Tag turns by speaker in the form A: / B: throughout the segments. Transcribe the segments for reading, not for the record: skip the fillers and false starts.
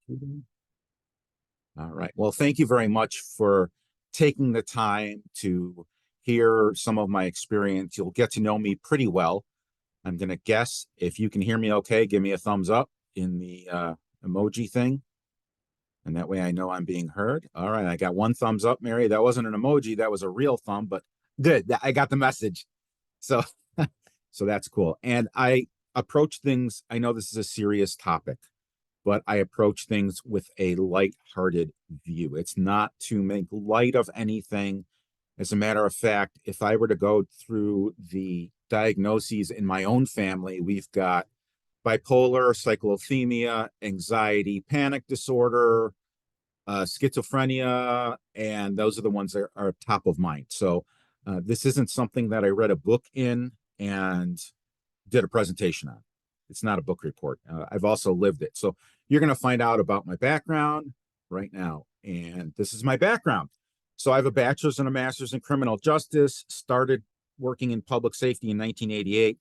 A: All right. Well, thank you very much for taking the time to hear some of my experience. You'll get to know me pretty well. I'm going to guess if you can hear me okay, give me a thumbs up in the emoji thing. And that way I know I'm being heard. All right. I got one thumbs up, Mary. That wasn't an emoji. That was a real thumb, but good. I got the message. So, so that's cool. And I approach things. I know this is a serious topic, but I approach things with a light-hearted view. It's not to make light of anything. As a matter of fact, if I were to go through the diagnoses in my own family, we've got bipolar, cyclothymia, anxiety, panic disorder, schizophrenia, and those are the ones that are top of mind. So this isn't something that I read a book in and did a presentation on. It's not a book report. I've also lived it. So you're going to find out about my background right now. And this is my background. So I have a bachelor's and a master's in criminal justice, started working in public safety in 1988,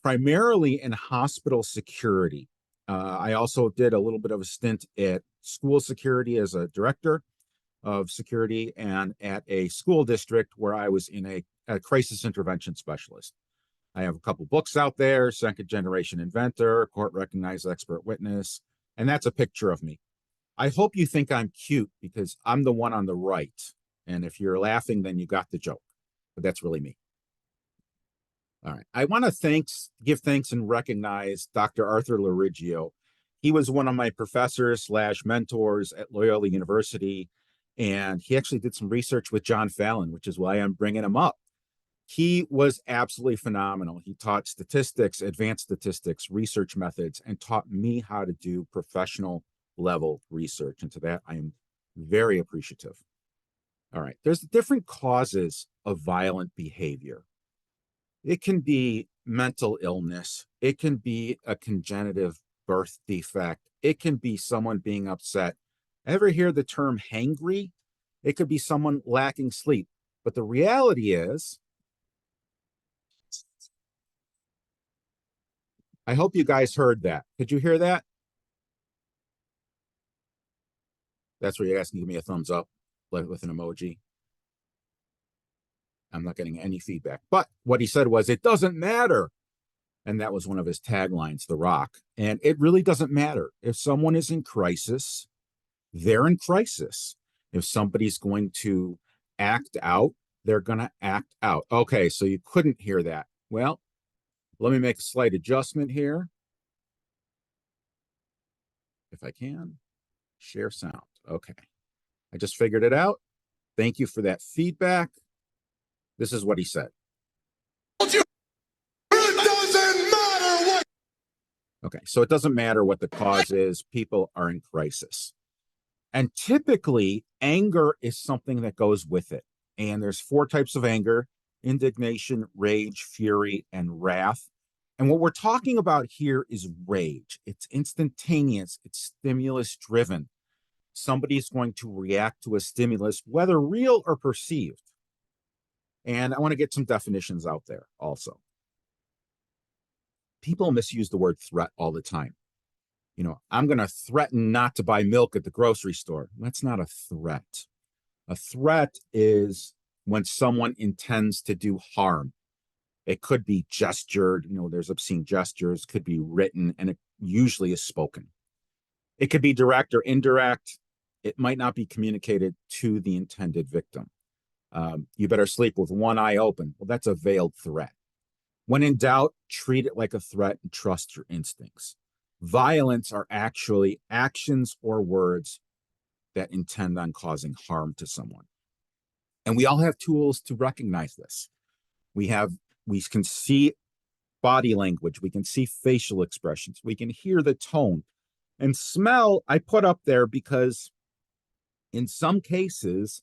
A: primarily in hospital security. I also did a little bit of a stint at school security as a director of security and at a school district where I was in a crisis intervention specialist. I have a couple books out there, Second Generation Inventor, Court Recognized Expert Witness, and that's a picture of me. I hope you think I'm cute because I'm the one on the right. And if you're laughing, then you got the joke, but that's really me. All right. I want to give thanks and recognize Dr. Arthur Lorigio. He was one of my professors / mentors at Loyola University, and he actually did some research with John Fallon, which is why I'm bringing him up. He was absolutely phenomenal. He taught statistics, advanced statistics, research methods, and taught me how to do professional level research. And to that, I am very appreciative. All right. There's different causes of violent behavior. It can be mental illness. It can be a congenitive birth defect. It can be someone being upset. Ever hear the term hangry? It could be someone lacking sleep. But the reality is, I hope you guys heard that. Did you hear that? That's where you're asking to give me a thumbs up with an emoji. I'm not getting any feedback. But what he said was, it doesn't matter. And that was one of his taglines, The Rock. And it really doesn't matter. If someone is in crisis, they're in crisis. If somebody's going to act out, they're going to act out. Okay, so you couldn't hear that. Well, let me make a slight adjustment here. If I can, share sound. Okay, I just figured it out. Thank you for that feedback. This is what he said. It doesn't matter what. Okay, so it doesn't matter what the cause is. People are in crisis. And typically, anger is something that goes with it. And there's 4 types of anger: indignation, rage, fury, and wrath. And what we're talking about here is rage. It's instantaneous. It's stimulus driven. Somebody's going to react to a stimulus, whether real or perceived. And I want to get some definitions out there also. People misuse the word threat all the time. You know, I'm going to threaten not to buy milk at the grocery store. That's not a threat. A threat is when someone intends to do harm. It could be gestured, there's obscene gestures, could be written, and it usually is spoken. It could be direct or indirect. It might not be communicated to the intended victim. You better sleep with one eye open. Well, that's a veiled threat. When in doubt, treat it like a threat and trust your instincts. Violence are actually actions or words that intend on causing harm to someone. And we all have tools to recognize this. We can see body language. We can see facial expressions. We can hear the tone. And smell, I put up there because in some cases,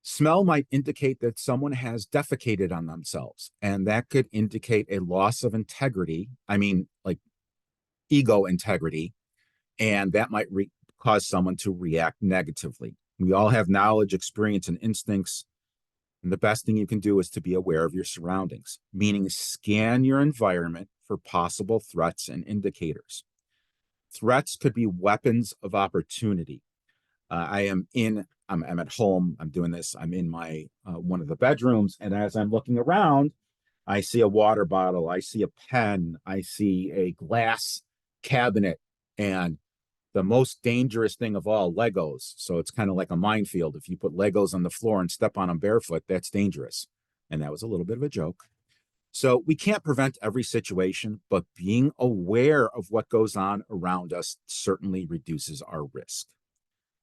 A: smell might indicate that someone has defecated on themselves. And that could indicate a loss of integrity. I mean, like ego integrity. And that might cause someone to react negatively. We all have knowledge, experience, and instincts. And the best thing you can do is to be aware of your surroundings, meaning scan your environment for possible threats and indicators. Threats could be weapons of opportunity. I'm at home, I'm doing this, I'm in my one of the bedrooms, and as I'm looking around, I see a water bottle, I see a pen, I see a glass cabinet, and the most dangerous thing of all, Legos. So it's kind of like a minefield. If you put Legos on the floor and step on them barefoot, that's dangerous. And that was a little bit of a joke. So we can't prevent every situation, but being aware of what goes on around us certainly reduces our risk.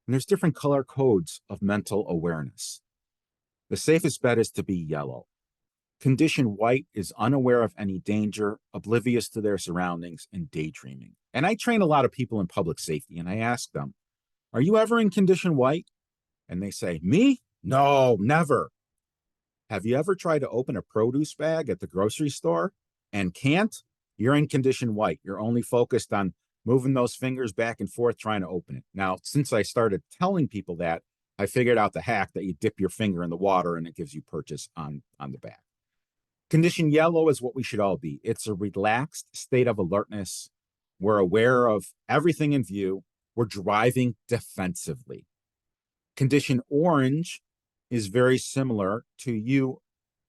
A: And there's different color codes of mental awareness. The safest bet is to be yellow. Condition white is unaware of any danger, oblivious to their surroundings, and daydreaming. And I train a lot of people in public safety, and I ask them, are you ever in condition white? And they say, me? No, never. Have you ever tried to open a produce bag at the grocery store and can't? You're in condition white. You're only focused on moving those fingers back and forth trying to open it. Now, since I started telling people that, I figured out the hack that you dip your finger in the water and it gives you purchase on the bag. Condition yellow is what we should all be. It's a relaxed state of alertness. We're aware of everything in view. We're driving defensively. Condition orange is very similar to you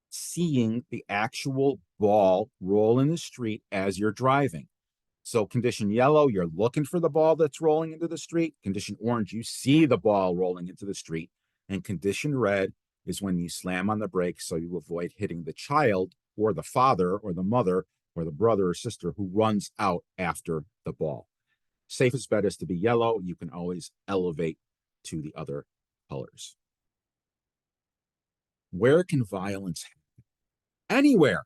A: seeing the actual ball roll in the street as you're driving. So condition yellow, you're looking for the ball that's rolling into the street. Condition orange, you see the ball rolling into the street. And condition red is when you slam on the brakes so you avoid hitting the child or the father or the mother or the brother or sister who runs out after the ball. Safest bet is to be yellow. You can always elevate to the other colors. Where can violence happen? Anywhere.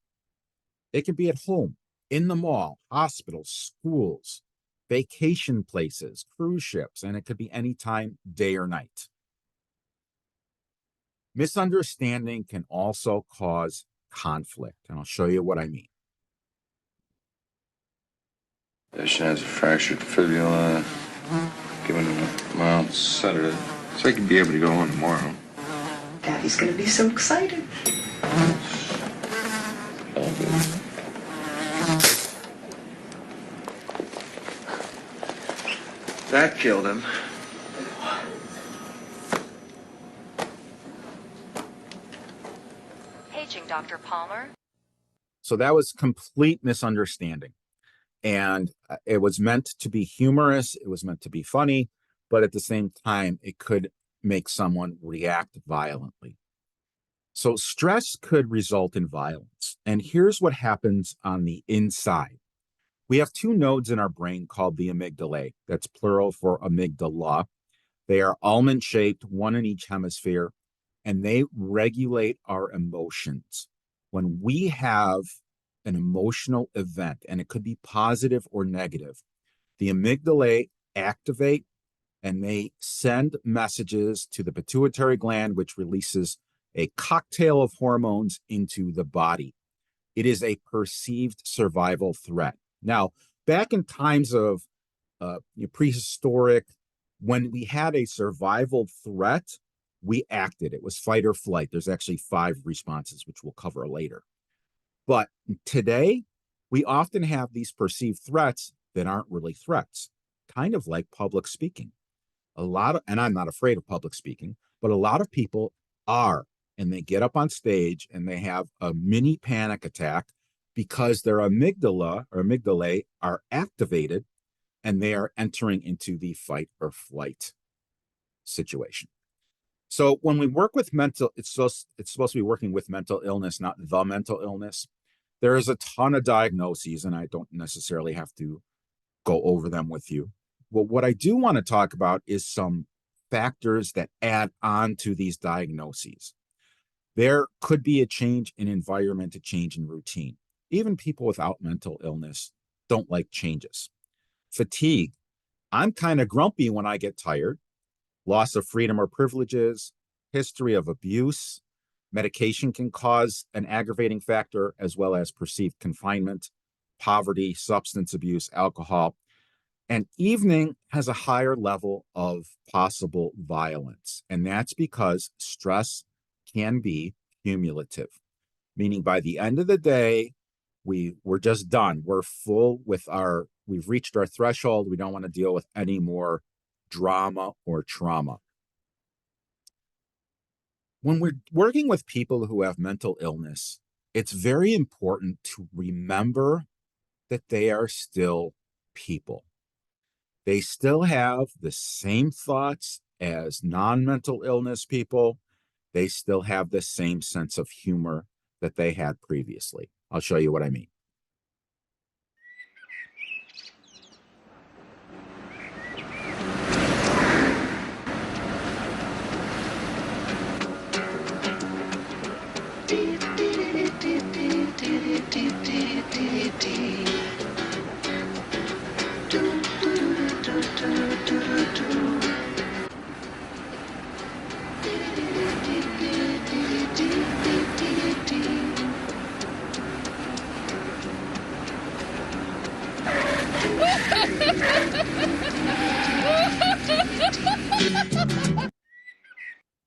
A: It can be at home, in the mall, hospitals, schools, vacation places, cruise ships, and it could be anytime, day or night. Misunderstanding can also cause conflict, and I'll show you what I mean.
B: Patient has a fractured fibula, given him a mild sedative, so he can be able to go on tomorrow.
C: Daddy's gonna be so excited.
B: All good. That killed him.
D: Paging Dr. Palmer.
A: So that was complete misunderstanding. And it was meant to be humorous. It was meant to be funny, but at the same time, it could make someone react violently. So stress could result in violence. And here's what happens on the inside. We have two nodes in our brain called the amygdala. That's plural for amygdala. They are almond-shaped, one in each hemisphere, and they regulate our emotions. When we have an emotional event, and it could be positive or negative, the amygdala activate and they send messages to the pituitary gland, which releases a cocktail of hormones into the body. It is a perceived survival threat. Now, back in times of prehistoric, when we had a survival threat, we acted. It was fight or flight. There's actually 5 responses, which we'll cover later. But today, we often have these perceived threats that aren't really threats, kind of like public speaking. And I'm not afraid of public speaking, but a lot of people are, and they get up on stage and they have a mini panic attack because their amygdala are activated and they are entering into the fight or flight situation. So when we work with it's supposed to be working with mental illness, not the mental illness. There is a ton of diagnoses, and I don't necessarily have to go over them with you. Well, what I do want to talk about is some factors that add on to these diagnoses. There could be a change in environment, a change in routine. Even people without mental illness don't like changes. Fatigue. I'm kind of grumpy when I get tired. Loss of freedom or privileges, history of abuse. Medication can cause an aggravating factor, as well as perceived confinement, poverty, substance abuse, alcohol. And evening has a higher level of possible violence. And that's because stress can be cumulative, meaning by the end of the day, we're just done. We're full with our We've reached our threshold. We don't want to deal with any more drama or trauma. When we're working with people who have mental illness, it's very important to remember that they are still people. They still have the same thoughts as non-mental illness people. They still have the same sense of humor that they had previously. I'll show you what I mean.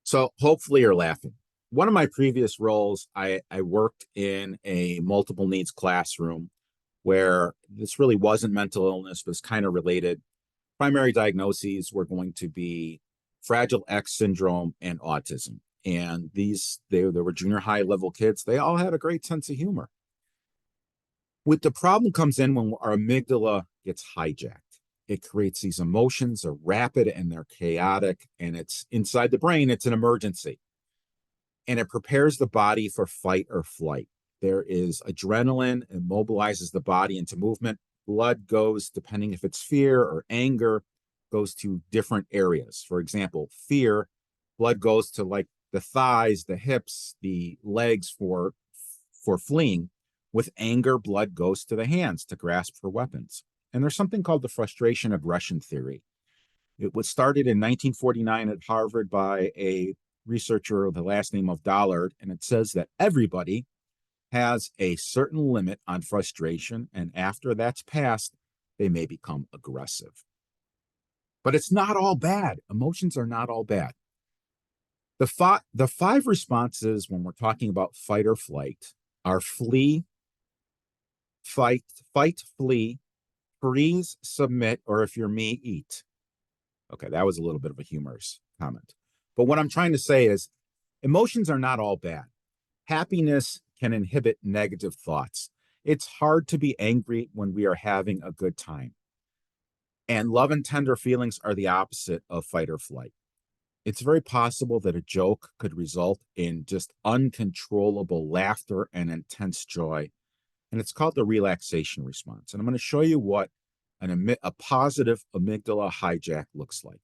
A: So hopefully you're laughing. One of my previous roles, I worked in a multiple needs classroom where this really wasn't mental illness, but it's kind of related. Primary diagnoses were going to be Fragile X syndrome and autism. And they were junior high level kids. They all had a great sense of humor. What the problem comes in when our amygdala gets hijacked. It creates these emotions, are rapid and they're chaotic, and it's inside the brain, it's an emergency. And it prepares the body for fight or flight. There is adrenaline, it mobilizes the body into movement. Blood goes, depending if it's fear or anger, goes to different areas. For example, fear, blood goes to like the thighs, the hips, the legs for fleeing. With anger, blood goes to the hands to grasp for weapons. And there's something called the frustration aggression theory. It was started in 1949 at Harvard by a researcher with the last name of Dollard, and it says that everybody has a certain limit on frustration, and after that's passed, they may become aggressive. But it's not all bad. Emotions are not all bad. The five responses when we're talking about fight or flight are flee, fight, flee, freeze, submit, or if you're me, eat. Okay, that was a little bit of a humorous comment. But what I'm trying to say is emotions are not all bad. Happiness can inhibit negative thoughts. It's hard to be angry when we are having a good time. And love and tender feelings are the opposite of fight or flight. It's very possible that a joke could result in just uncontrollable laughter and intense joy. And it's called the relaxation response. And I'm going to show you what a positive amygdala hijack looks like.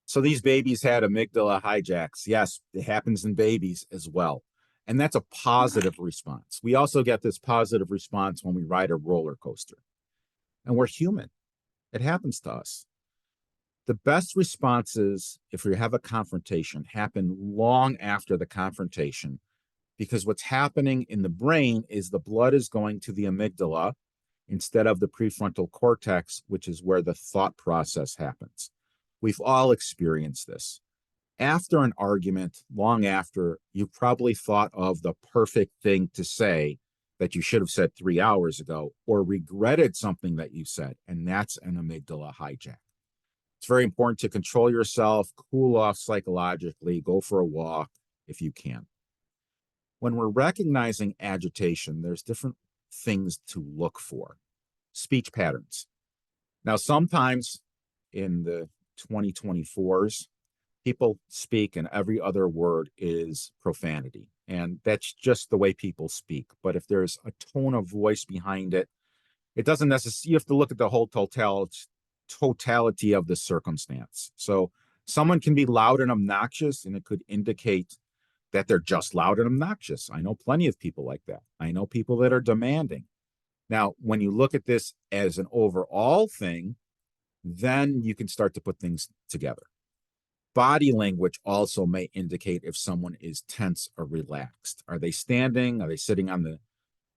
A: So these babies had amygdala hijacks. Yes, it happens in babies as well. And that's a positive response. We also get this positive response when we ride a roller coaster. And we're human. It happens to us. The best responses, if we have a confrontation, happen long after the confrontation, because what's happening in the brain is the blood is going to the amygdala instead of the prefrontal cortex, which is where the thought process happens. We've all experienced this. After an argument, long after, you probably thought of the perfect thing to say that you should have said 3 hours ago, or regretted something that you said, and that's an amygdala hijack. It's very important to control yourself, cool off psychologically, go for a walk if you can. When we're recognizing agitation, there's different things to look for. Speech patterns. Now, sometimes in the 2024s, people speak and every other word is profanity. And that's just the way people speak. But if there's a tone of voice behind it, it doesn't necessarily, you have to look at the whole totality of the circumstance. So someone can be loud and obnoxious, and it could indicate that they're just loud and obnoxious. I know plenty of people like that. I know people that are demanding. Now, when you look at this as an overall thing, then you can start to put things together. Body language also may indicate if someone is tense or relaxed. Are they standing? Are they sitting on the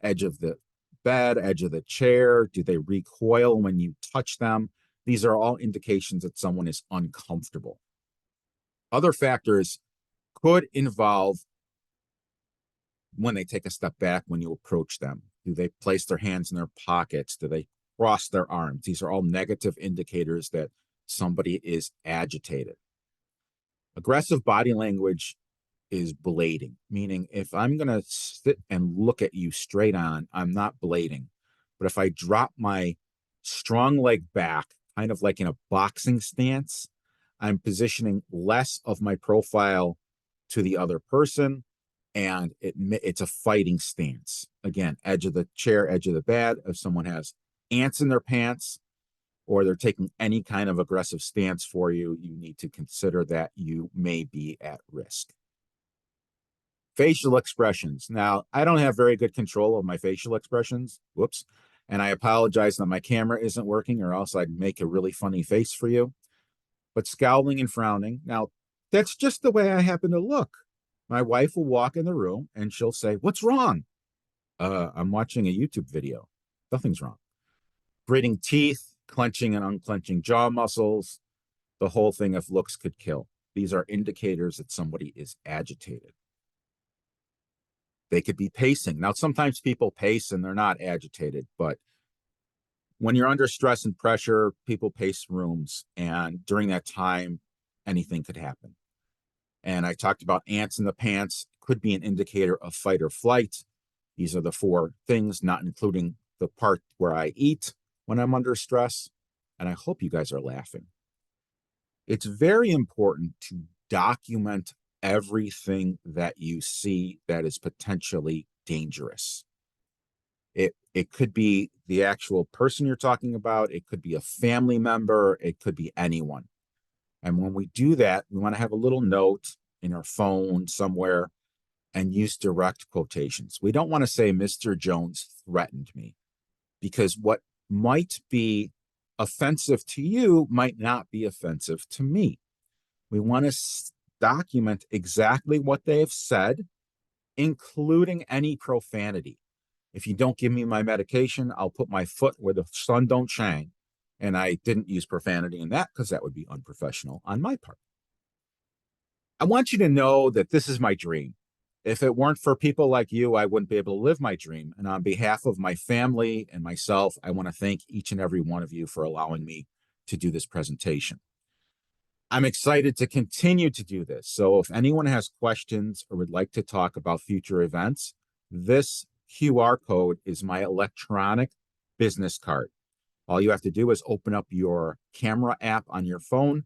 A: edge of the bed, edge of the chair? Do they recoil when you touch them? These are all indications that someone is uncomfortable. Other factors could involve when they take a step back when you approach them. Do they place their hands in their pockets? Do they cross their arms? These are all negative indicators that somebody is agitated. Aggressive body language is blading, meaning if I'm going to sit and look at you straight on, I'm not blading. But if I drop my strong leg back, kind of like in a boxing stance, I'm positioning less of my profile to the other person, and it's a fighting stance. Again, edge of the chair, edge of the bed. If someone has ants in their pants, or they're taking any kind of aggressive stance for you, you need to consider that you may be at risk. Facial expressions. Now, I don't have very good control of my facial expressions. Whoops. And I apologize that my camera isn't working, or else I'd make a really funny face for you. But scowling and frowning. Now, that's just the way I happen to look. My wife will walk in the room and she'll say, "What's wrong?" I'm watching a YouTube video. Nothing's wrong. Gritting teeth, clenching and unclenching jaw muscles. The whole thing, if looks could kill. These are indicators that somebody is agitated. They could be pacing. Now, sometimes people pace and they're not agitated, but when you're under stress and pressure, people pace rooms, and during that time, anything could happen. And I talked about ants in the pants, could be an indicator of fight or flight. These are the 4 things, not including the part where I eat when I'm under stress. And I hope you guys are laughing. It's very important to document everything that you see that is potentially dangerous. It could be the actual person you're talking about. It could be a family member. It could be anyone. And when we do that, we want to have a little note in our phone somewhere and use direct quotations. We don't want to say Mr. Jones threatened me, because what might be offensive to you might not be offensive to me. We want to document exactly what they have said, including any profanity. If you don't give me my medication, I'll put my foot where the sun don't shine. And I didn't use profanity in that because that would be unprofessional on my part. I want you to know that this is my dream. If it weren't for people like you, I wouldn't be able to live my dream. And on behalf of my family and myself, I want to thank each and every one of you for allowing me to do this presentation. I'm excited to continue to do this. So if anyone has questions or would like to talk about future events, this QR code is my electronic business card. All you have to do is open up your camera app on your phone,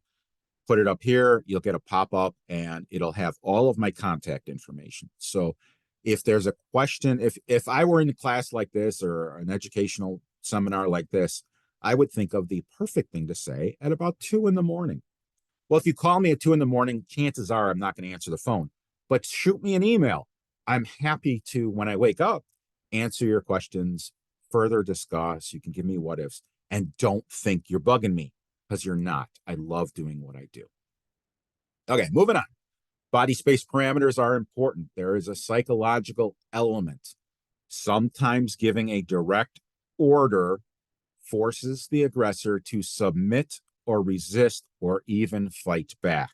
A: put it up here, you'll get a pop-up, and it'll have all of my contact information. So if there's a question, if I were in a class like this or an educational seminar like this, I would think of the perfect thing to say at about 2 in the morning. Well, if you call me at 2 in the morning, chances are I'm not going to answer the phone, but shoot me an email. I'm happy to, when I wake up, answer your questions, further discuss. You can give me what ifs, and don't think you're bugging me, because you're not. I love doing what I do. Okay, moving on. Body space parameters are important. There is a psychological element. Sometimes giving a direct order forces the aggressor to submit or resist or even fight back.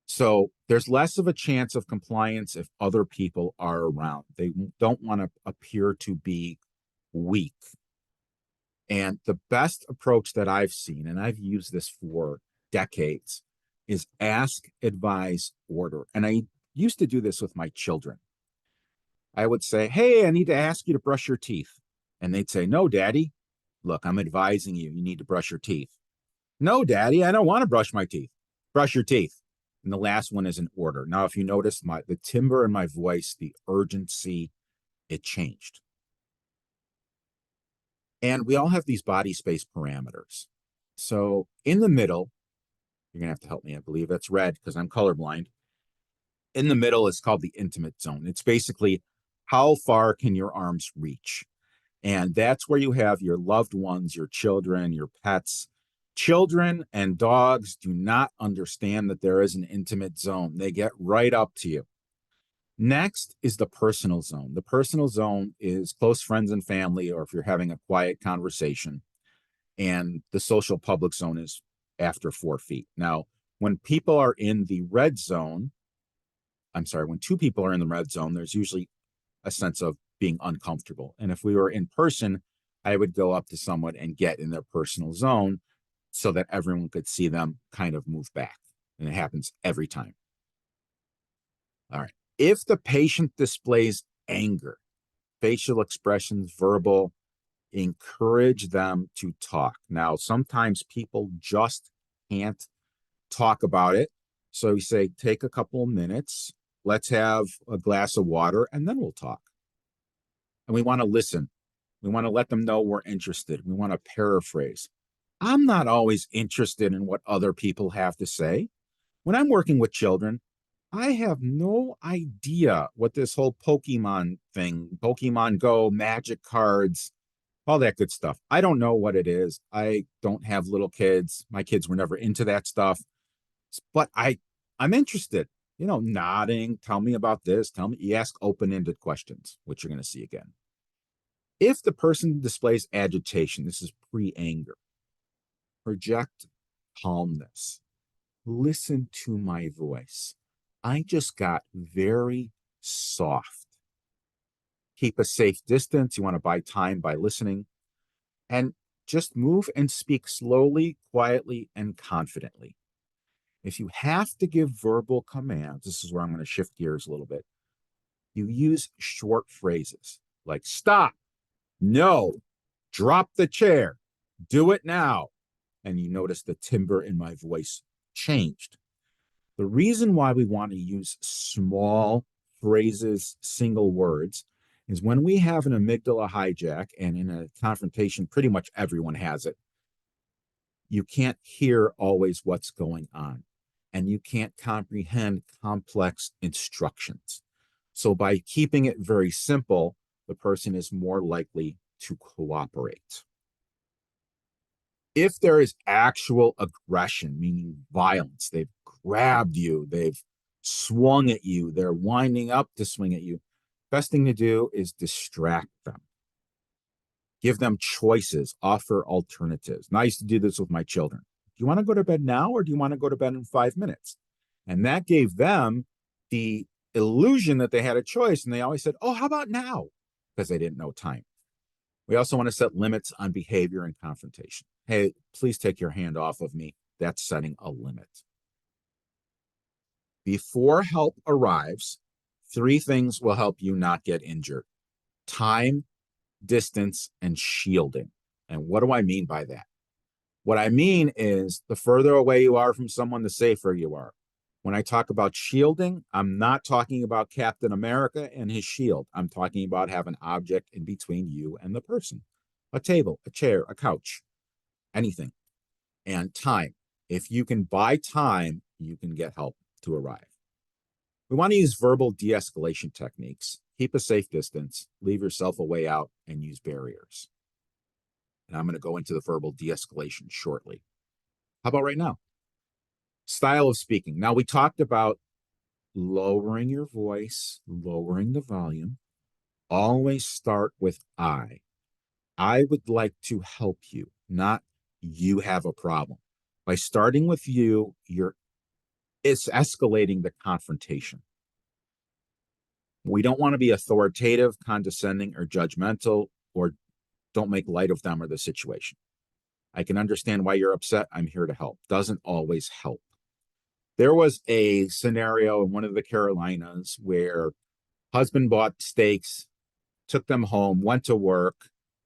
A: So there's less of a chance of compliance if other people are around. They don't want to appear to be weak. And the best approach that I've seen, and I've used this for decades, is ask, advise, order. And I used to do this with my children. I would say, "Hey, I need to ask you to brush your teeth." And they'd say, "No, Daddy. Look, I'm advising you. You need to brush your teeth." "No, Daddy, I don't want to brush my teeth." "Brush your teeth." And the last one is an order. Now, if you notice the timbre in my voice, the urgency, it changed. And we all have these body space parameters. So in the middle, you're going to have to help me. I believe that's red because I'm colorblind. In the middle is called the intimate zone. It's basically how far can your arms reach? And that's where you have your loved ones, your children, your pets. Children and dogs do not understand that there is an intimate zone. They get right up to you. Next is the personal zone. The personal zone is close friends and family, or if you're having a quiet conversation. And the social public zone is after 4 feet. Now, when people are in the red zone, when two people are in the red zone, there's usually a sense of being uncomfortable. And if we were in person, I would go up to someone and get in their personal zone so that everyone could see them kind of move back. And it happens every time. All right. If the patient displays anger, facial expressions, verbal, encourage them to talk. Now, sometimes people just can't talk about it. So we say, take a couple of minutes, let's have a glass of water, and then we'll talk. And we want to listen. We want to let them know we're interested. We want to paraphrase. I'm not always interested in what other people have to say. When I'm working with children, I have no idea what this whole Pokemon thing, Pokemon Go, magic cards, all that good stuff. I don't know what it is. I don't have little kids. My kids were never into that stuff. But I'm interested, nodding, tell me about this, tell me, you ask open-ended questions, which you're going to see again. If the person displays agitation, this is pre-anger, project calmness. Listen to my voice. I just got very soft. Keep a safe distance. You want to buy time by listening. And just move and speak slowly, quietly, and confidently. If you have to give verbal commands, this is where I'm going to shift gears a little bit. You use short phrases like stop, no, drop the chair, do it now. And you notice the timbre in my voice changed. The reason why we want to use small phrases, single words, is when we have an amygdala hijack, and in a confrontation, pretty much everyone has it, you can't hear always what's going on, and you can't comprehend complex instructions. So by keeping it very simple, the person is more likely to cooperate. If there is actual aggression, meaning violence, they've grabbed you, they've swung at you, they're winding up to swing at you, best thing to do is distract them. Give them choices, offer alternatives. And I used to do this with my children. Do you want to go to bed now, or do you want to go to bed in 5 minutes? And that gave them the illusion that they had a choice. And they always said, oh, how about now? Because they didn't know time. We also want to set limits on behavior and confrontation. Hey, please take your hand off of me. That's setting a limit. Before help arrives, 3 things will help you not get injured: time, distance, and shielding. And what do I mean by that? What I mean is the further away you are from someone, the safer you are. When I talk about shielding, I'm not talking about Captain America and his shield. I'm talking about having an object in between you and the person. A table, a chair, a couch, anything. And time. If you can buy time, you can get help to arrive. We want to use verbal de-escalation techniques. Keep a safe distance, leave yourself a way out, and use barriers. And I'm going to go into the verbal de-escalation shortly. How about right now? Style of speaking. Now, we talked about lowering your voice, lowering the volume. Always start with I. I would like to help you, not you have a problem. By starting with you, it's escalating the confrontation. We don't want to be authoritative, condescending, or judgmental, or don't make light of them or the situation. I can understand why you're upset. I'm here to help. Doesn't always help. There was a scenario in one of the Carolinas where husband bought steaks, took them home, went to work,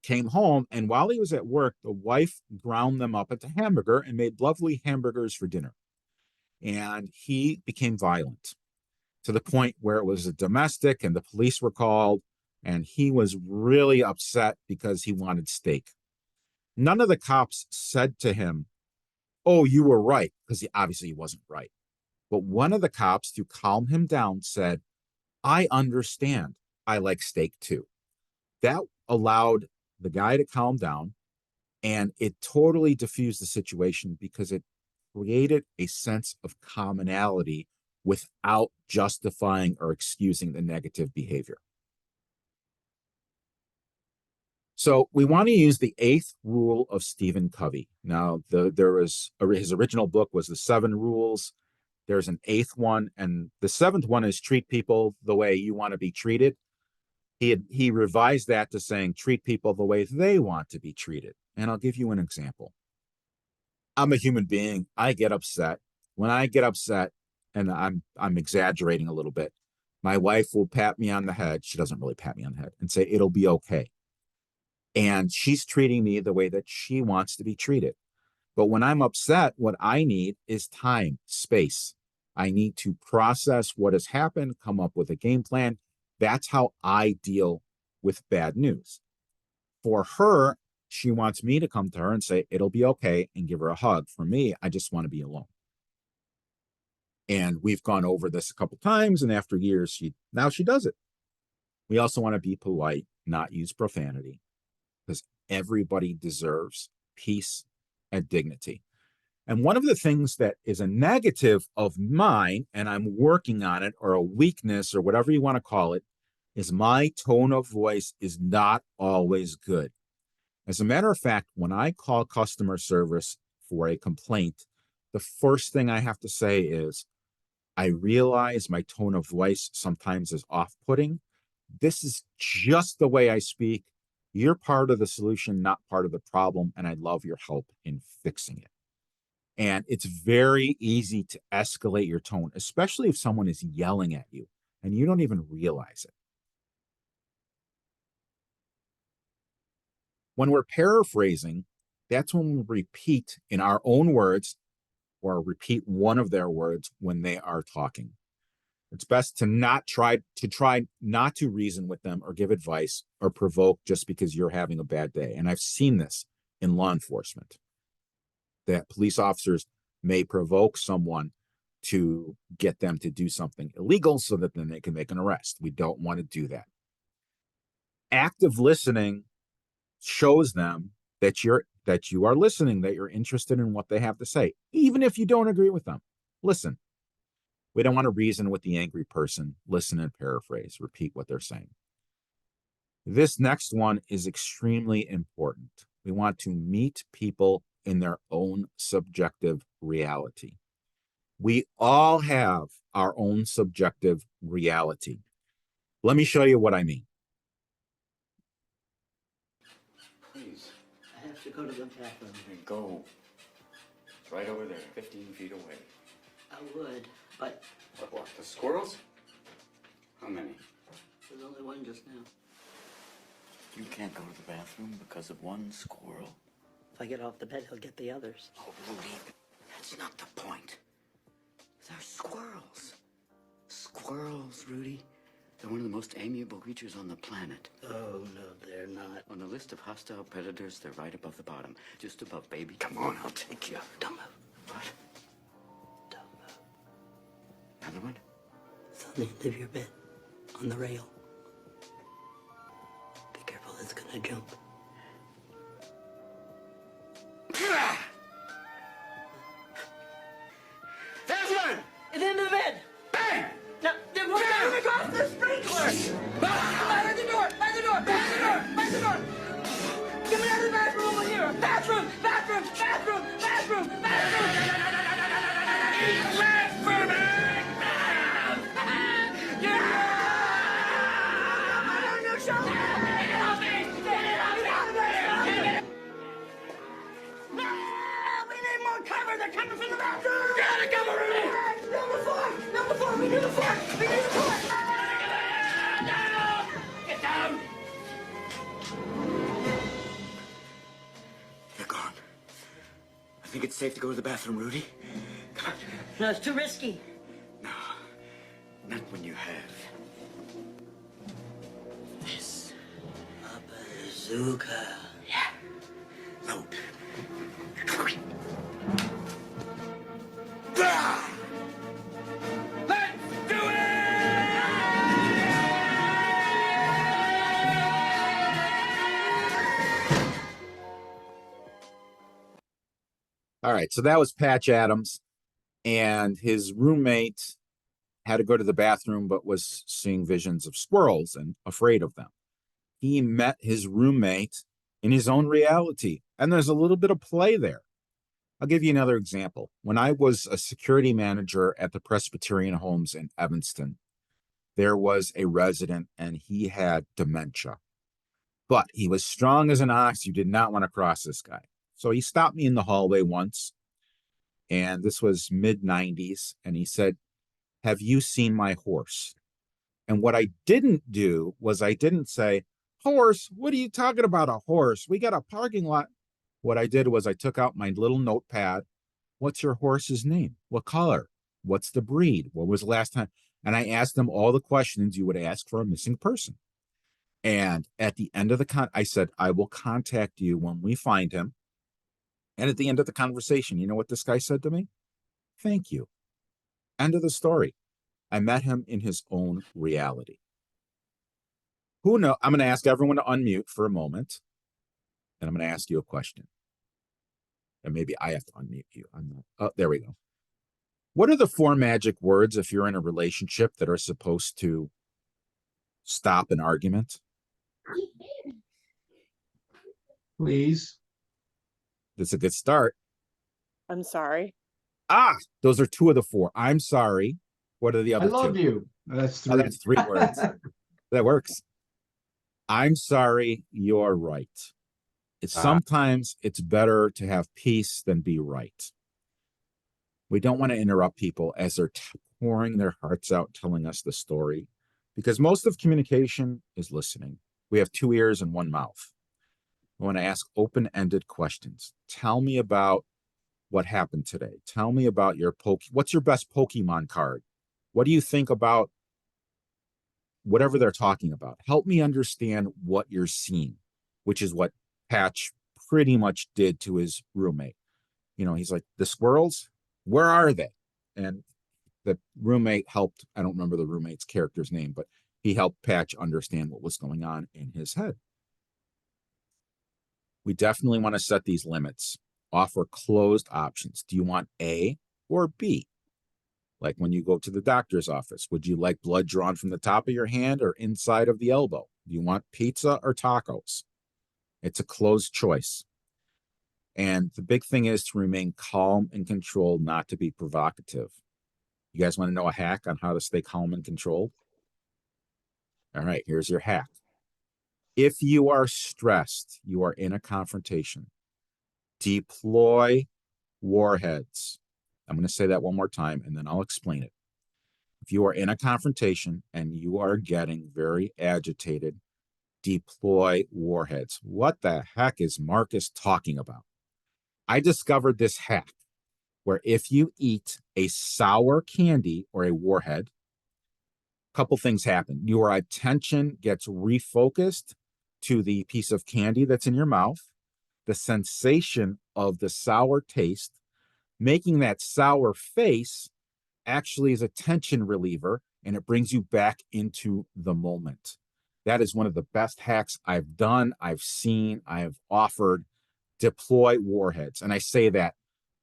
A: came home, and while he was at work, the wife ground them up into hamburger and made lovely hamburgers for dinner. And he became violent to the point where it was a domestic and the police were called, and he was really upset because he wanted steak. None of the cops said to him, oh, you were right, because obviously he wasn't right. But one of the cops, to calm him down, said, I understand. I like steak too. That allowed the guy to calm down, And it totally diffused the situation because it created a sense of commonality without justifying or excusing the negative behavior. So we want to use the 8th rule of Stephen Covey. Now, his original book was The 7 Rules. There's an 8th one, and the 7th one is treat people the way you want to be treated. He revised that to saying treat people the way they want to be treated. And I'll give you an example. I'm a human being. I get upset. When I get upset, and I'm exaggerating a little bit, my wife will pat me on the head. She doesn't really pat me on the head and say, it'll be okay. And she's treating me the way that she wants to be treated. But when I'm upset, what I need is time, space. I need to process what has happened, come up with a game plan. That's how I deal with bad news. For her, she wants me to come to her and say, it'll be okay, and give her a hug. For me, I just want to be alone. And we've gone over this a couple times, and after years, now she does it. We also want to be polite, not use profanity, because everybody deserves peace and dignity. And one of the things that is a negative of mine, and I'm working on it, or a weakness, or whatever you want to call it, is my tone of voice is not always good. As a matter of fact, when I call customer service for a complaint, the first thing I have to say is, I realize my tone of voice sometimes is off-putting. This is just the way I speak. You're part of the solution, not part of the problem, and I'd love your help in fixing it. And it's very easy to escalate your tone, especially if someone is yelling at you and you don't even realize it. When we're paraphrasing, that's when we repeat in our own words or repeat one of their words when they are talking. It's best to try not to reason with them or give advice or provoke just because you're having a bad day. And I've seen this in law enforcement, that police officers may provoke someone to get them to do something illegal so that then they can make an arrest. We don't want to do that. Active listening shows them that you are listening, that you're interested in what they have to say, even if you don't agree with them. Listen. We don't want to reason with the angry person. Listen and paraphrase. Repeat what they're saying. This next one is extremely important. We want to meet people in their own subjective reality. We all have our own subjective reality. Let me show you what I mean.
D: Please.
E: I have to go to the bathroom.
D: Then go. It's right over there, 15 feet away.
E: I would, but
D: What, the squirrels? How many?
E: there's only one just now.
D: You can't go to the bathroom because of one squirrel.
E: If I get off the bed, he'll get the others.
D: Oh, Rudy, that's not the point. They're squirrels. Squirrels, Rudy. They're one of the most amiable creatures on the planet.
E: Oh, no, they're not.
D: On the list of hostile predators, they're right above the bottom. Just above, baby. Come on, I'll take you.
E: Don't move.
D: What?
E: Don't move.
D: Another one?
E: It's on the end of your bed, on the rail. Be careful, it's gonna jump.
D: There's one!
E: It's into the bed!
D: Bang!
E: No, we're going across the sprinkler! By the door! By the door! By the door! By the door! Get me out of the bathroom over here! Bathroom! Bathroom! Bathroom! Bathroom! Bathroom! They're coming from the bathroom! Gotta cover me! Number four! We need the floor! We need the floor! Down! Get down!
D: They're gone. I think it's safe to go to the bathroom, Rudy. Come on.
E: No, it's too risky.
D: No, not when you have this.
E: A bazooka.
D: Yeah. Load. Let's do it!
A: All right, so that was Patch Adams, and his roommate had to go to the bathroom, but was seeing visions of squirrels and afraid of them. He met his roommate in his own reality, and there's a little bit of play there. I'll give you another example. When I was a security manager at the Presbyterian Homes in Evanston, there was a resident and he had dementia, but he was strong as an ox. You did not want to cross this guy. So he stopped me in the hallway once, and this was mid-90s, and he said, "Have you seen my horse?" And what I didn't do was I didn't say, "Horse? What are you talking about, a horse? We got a parking lot." What I did was I took out my little notepad. "What's your horse's name? What color? What's the breed? What was the last time?" And I asked them all the questions you would ask for a missing person. And at the end of the I said, "I will contact you when we find him." And at the end of the conversation, you know what this guy said to me? "Thank you." End of the story. I met him in his own reality. Who knows? I'm going to ask everyone to unmute for a moment, and I'm going to ask you a question. And maybe I have to unmute you. I'm not. Oh, there we go. What are the 4 magic words if you're in a relationship that are supposed to stop an argument?
F: Please.
A: That's a good start.
G: I'm sorry.
A: Ah, those are 2 of the 4. I'm sorry. What are the
F: I
A: other 2?
F: love you. That's 3.
A: Oh, that's 3 words. That works. I'm sorry. You're right. Sometimes it's better to have peace than be right. We don't want to interrupt people as they're pouring their hearts out, telling us the story, because most of communication is listening. We have 2 ears and 1 mouth. I want to ask open-ended questions. Tell me about what happened today. Tell me about what's your best Pokemon card? What do you think about whatever they're talking about? Help me understand what you're seeing, which is what Patch pretty much did to his roommate. You know, he's like, "The squirrels, where are they?" And the roommate helped. I don't remember the roommate's character's name, but he helped Patch understand what was going on in his head. We definitely want to set these limits. Offer closed options. Do you want A or B? Like when you go to the doctor's office, would you like blood drawn from the top of your hand or inside of the elbow? Do you want pizza or tacos? It's a closed choice. And the big thing is to remain calm and controlled, not to be provocative. You guys want to know a hack on how to stay calm and controlled? All right, here's your hack. If you are stressed, you are in a confrontation, deploy warheads. I'm going to say that one more time, and then I'll explain it. If you are in a confrontation and you are getting very agitated, deploy warheads. What the heck is Marcus talking about? I discovered this hack where if you eat a sour candy or a warhead, a couple things happen. Your attention gets refocused to the piece of candy that's in your mouth, the sensation of the sour taste, making that sour face actually is a tension reliever, and it brings you back into the moment. That is one of the best hacks I've done, I've seen, I have offered. Deploy warheads. And I say that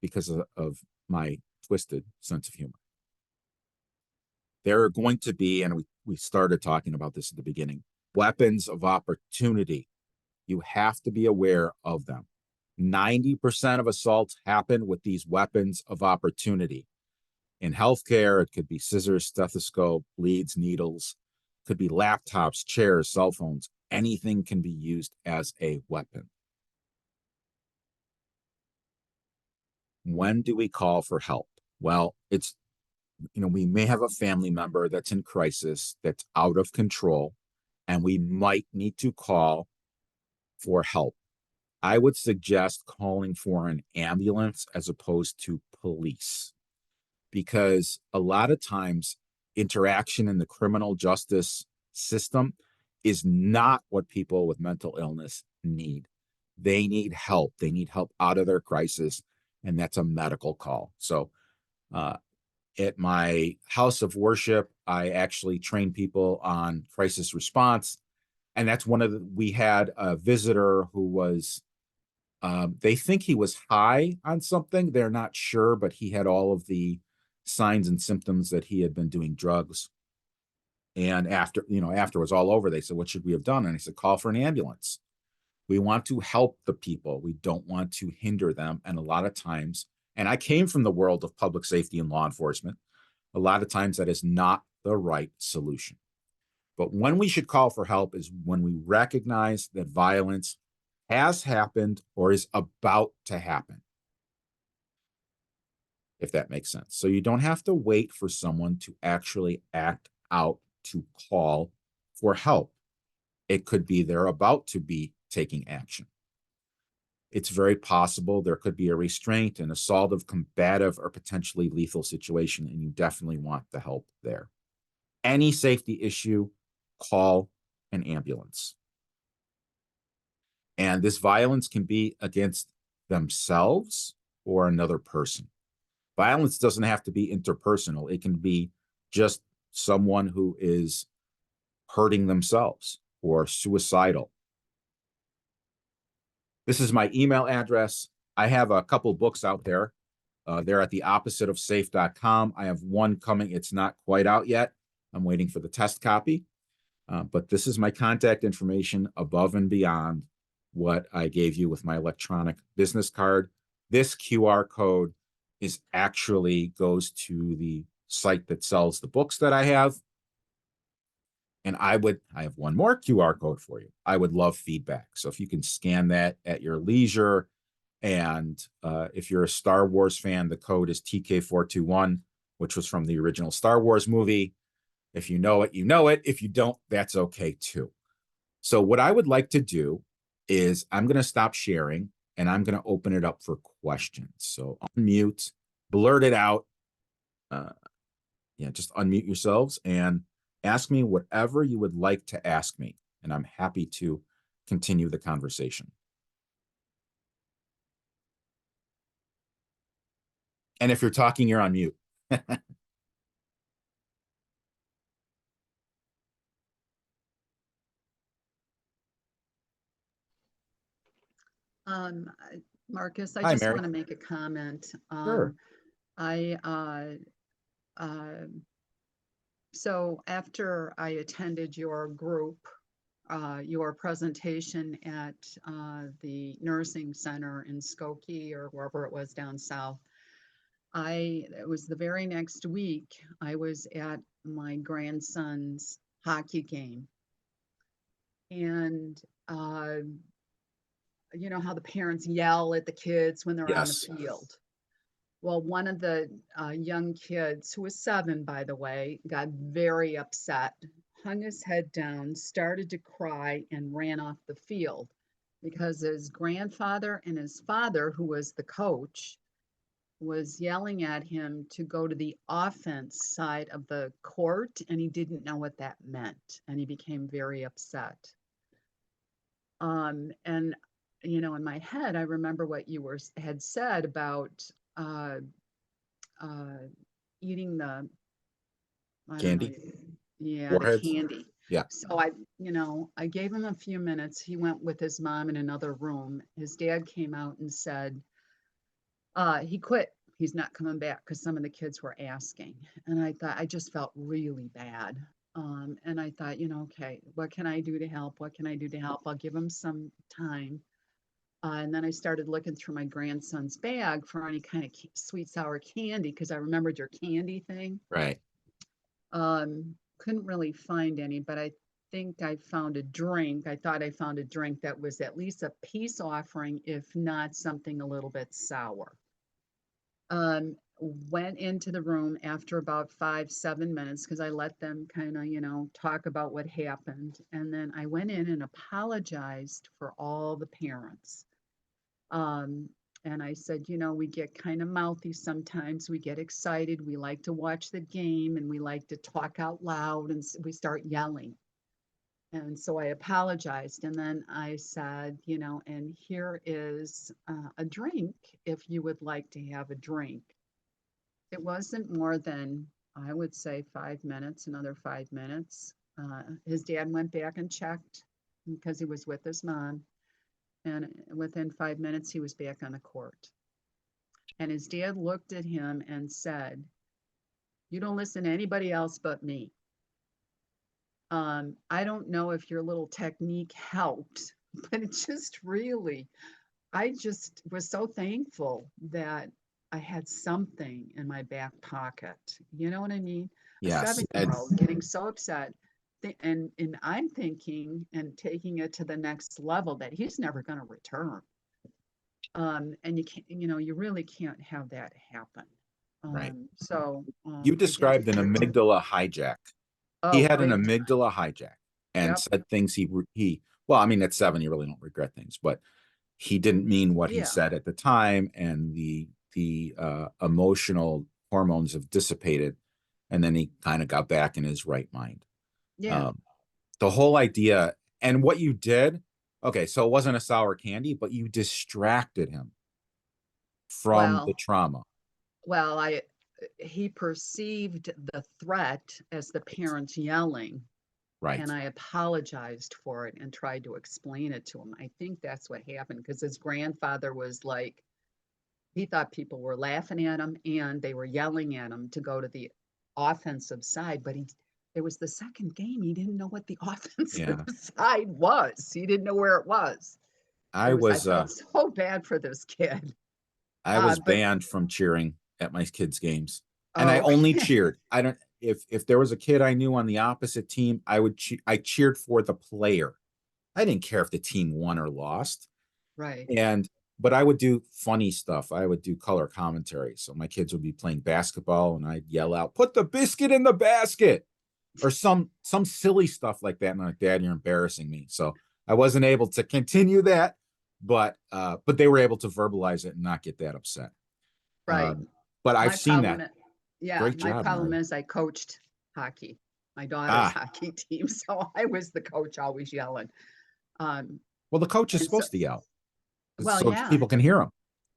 A: because of my twisted sense of humor. There are going to be, and we started talking about this at the beginning, weapons of opportunity. You have to be aware of them. 90% of assaults happen with these weapons of opportunity. In healthcare, it could be scissors, stethoscope, leads, needles. It could be laptops, chairs, cell phones. Anything can be used as a weapon. When do we call for help? Well, it's, we may have a family member that's in crisis, that's out of control, and we might need to call for help. I would suggest calling for an ambulance as opposed to police, because a lot of times interaction in the criminal justice system is not what people with mental illness need. They need help. They need help out of their crisis, and that's a medical call. So at my house of worship, I actually train people on crisis response. And that's we had a visitor who was They think he was high on something. They're not sure, but he had all of the signs and symptoms that he had been doing drugs. And after it was all over, they said, "What should we have done?" And I said, "Call for an ambulance. We want to help the people. We don't want to hinder them." And a lot of times, and I came from the world of public safety and law enforcement, a lot of times that is not the right solution. But when we should call for help is when we recognize that violence has happened or is about to happen, if that makes sense. So you don't have to wait for someone to actually act out to call for help. It could be they're about to be taking action. It's very possible there could be a restraint, an assaultive, combative, or potentially lethal situation, and you definitely want the help there. Any safety issue, call an ambulance. And this violence can be against themselves or another person. Violence doesn't have to be interpersonal. It can be just someone who is hurting themselves or suicidal. This is my email address. I have a couple books out there. They're at theoppositeofsafe.com. I have one coming. It's not quite out yet. I'm waiting for the test copy. But this is my contact information above and beyond what I gave you with my electronic business card. This QR code actually goes to the site that sells the books that I have. And I have one more QR code for you. I would love feedback. So if you can scan that at your leisure, and if you're a Star Wars fan, the code is TK421, which was from the original Star Wars movie. If you know it, you know it. If you don't, that's okay too. So what I would like to do is I'm going to stop sharing and I'm going to open it up for questions. So unmute, blurt it out. Just unmute yourselves and ask me whatever you would like to ask me. And I'm happy to continue the conversation. And if you're talking, you're on mute.
H: Marcus, I
A: Hi,
H: just
A: Mary.
H: want to make a comment.
A: Sure.
H: So after I attended your group, your presentation at the nursing center in Skokie or wherever it was down south, it was the very next week, I was at my grandson's hockey game. And you know how the parents yell at the kids when they're on the
A: Yes.
H: field. Well, one of the young kids, who was 7, by the way, got very upset, hung his head down, started to cry, and ran off the field because his grandfather and his father, who was the coach, was yelling at him to go to the offense side of the court, and he didn't know what that meant, and he became very upset. And you know, in my head, I remember what you had said about eating the
A: Candy?
H: the
A: Warheads?
H: candy.
A: Yeah.
H: So I gave him a few minutes. He went with his mom in another room. His dad came out and said, he quit. He's not coming back because some of the kids were asking. And I thought, I just felt really bad. And I thought, okay, what can I do to help? What can I do to help? I'll give him some time. And then I started looking through my grandson's bag for any kind of sweet sour candy because I remembered your candy thing.
A: Right.
H: Couldn't really find any, but I think I found a drink. I thought I found a drink that was at least a peace offering, if not something a little bit sour. Went into the room after about 5-7 minutes because I let them kind of, talk about what happened. And then I went in and apologized for all the parents. And I said, we get kind of mouthy sometimes. We get excited. We like to watch the game and we like to talk out loud and we start yelling. And so I apologized. And then I said, and here is a drink if you would like to have a drink. It wasn't more than, I would say, 5 minutes, another 5 minutes. His dad went back and checked because he was with his mom. And within 5 minutes, he was back on the court. And his dad looked at him and said, "You don't listen to anybody else but me." I don't know if your little technique helped, but it just really, I just was so thankful that I had something in my back pocket. You know what I mean? A
A: Yes. And
H: 7-year-old getting so upset. And I'm thinking and taking it to the next level that he's never going to return. And you can't, you really can't have that happen.
A: right.
H: So
A: You
H: I did
A: described an
H: hear.
A: amygdala hijack. He
H: Oh,
A: had an
H: big time.
A: amygdala hijack and
H: Yep.
A: said things well, I mean, at 7, you really don't regret things, but he didn't mean what he
H: Yeah.
A: said at the time, and the emotional hormones have dissipated, and then he kind of got back in his right mind.
H: Yeah.
A: The whole idea and what you did, okay, so it wasn't a sour candy, but you distracted him from the
H: Well,
A: trauma.
H: well, he perceived the threat as the parents yelling,
A: Right.
H: and I apologized for it and tried to explain it to him. I think that's what happened because his grandfather was like, he thought people were laughing at him and they were yelling at him to go to the offensive side, but it was the second game. He didn't know what the offensive
A: Yeah.
H: side was. He didn't know where it was.
A: I
H: I
A: was
H: felt so bad for this kid.
A: I was
H: But
A: banned from cheering at my kids' games. And I
H: oh,
A: only cheered. I don't if there was a kid I knew on the opposite team, I cheered for the player. I didn't care if the team won or lost.
H: right.
A: But I would do funny stuff. I would do color commentary. So my kids would be playing basketball and I'd yell out, "Put the biscuit in the basket," or some silly stuff like that. And I'm like, "Dad, you're embarrassing me." So I wasn't able to continue that, but they were able to verbalize it and not get that upset.
H: Right.
A: But I've
H: My
A: seen
H: problem,
A: that.
H: yeah,
A: Great
H: my
A: job,
H: problem
A: Mary.
H: is I coached hockey, my daughter's
A: Ah,
H: hockey team. So I was the coach always yelling. Um,
A: well, the coach is
H: and so,
A: supposed to yell
H: well,
A: so
H: yeah,
A: people can hear him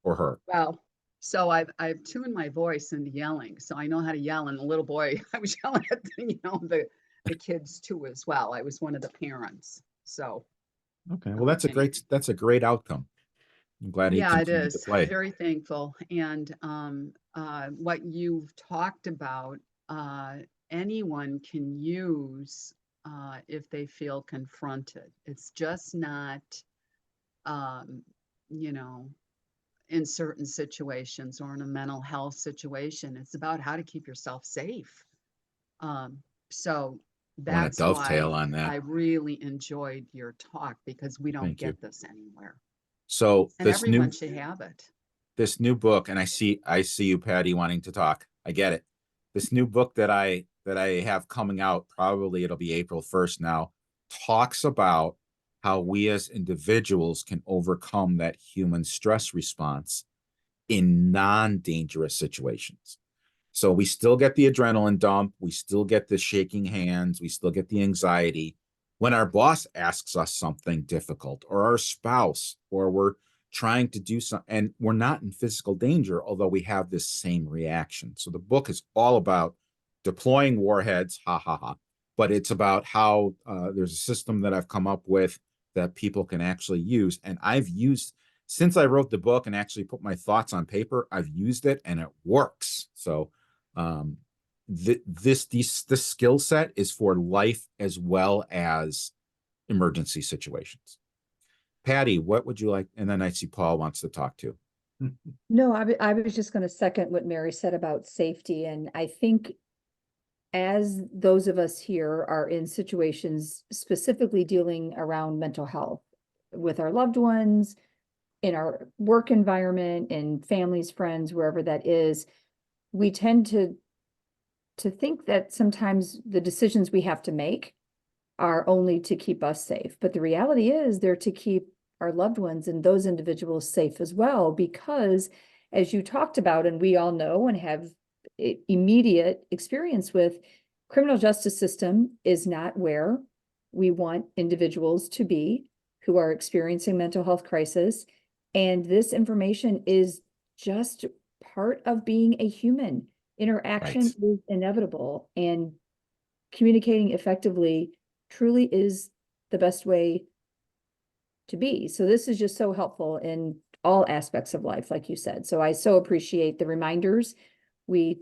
A: or her.
H: well, so I've tuned my voice into yelling. So I know how to yell. And the little boy, I was yelling at the kids too as well. I was one of the parents. So
A: Okay, well,
H: anyway.
A: that's a great outcome. I'm glad he
H: Yeah, it
A: continued to
H: is.
A: play.
H: Very thankful. And what you've talked about, anyone can use if they feel confronted. It's just not, um, you know, in certain situations or in a mental health situation. It's about how to keep yourself safe. Um, so
A: I want to
H: that's
A: dovetail
H: why
A: on
H: I
A: that.
H: really enjoyed your talk because we don't
A: Thank you.
H: get this anywhere.
A: So
H: And everyone should have it.
A: this new book, and I see you, Patty, wanting to talk. I get it. This new book that I have coming out, probably it'll be April 1st now, talks about how we as individuals can overcome that human stress response in non-dangerous situations. So we still get the adrenaline dump, we still get the shaking hands, we still get the anxiety when our boss asks us something difficult, or our spouse, or we're trying to do something and we're not in physical danger, although we have this same reaction. So the book is all about deploying warheads, ha ha ha, but it's about how there's a system that I've come up with that people can actually use. And I've used, since I wrote the book and actually put my thoughts on paper, I've used it and it works. So this skill set is for life as well as emergency situations. Patty, what would you like? And then I see Paul wants to talk too.
I: No, I was just going to second what Mary said about safety. And I think as those of us here are in situations specifically dealing around mental health with our loved ones, in our work environment, in families, friends, wherever that is, we tend to think that sometimes the decisions we have to make are only to keep us safe. But the reality is they're to keep our loved ones and those individuals safe as well, because as you talked about, and we all know and have immediate experience with, criminal justice system is not where we want individuals to be who are experiencing mental health crisis. And this information is just part of being a human. Interaction is inevitable, and communicating effectively truly is the best way to be. So this is just so helpful in all aspects of life, like you said. So I so appreciate the reminders. We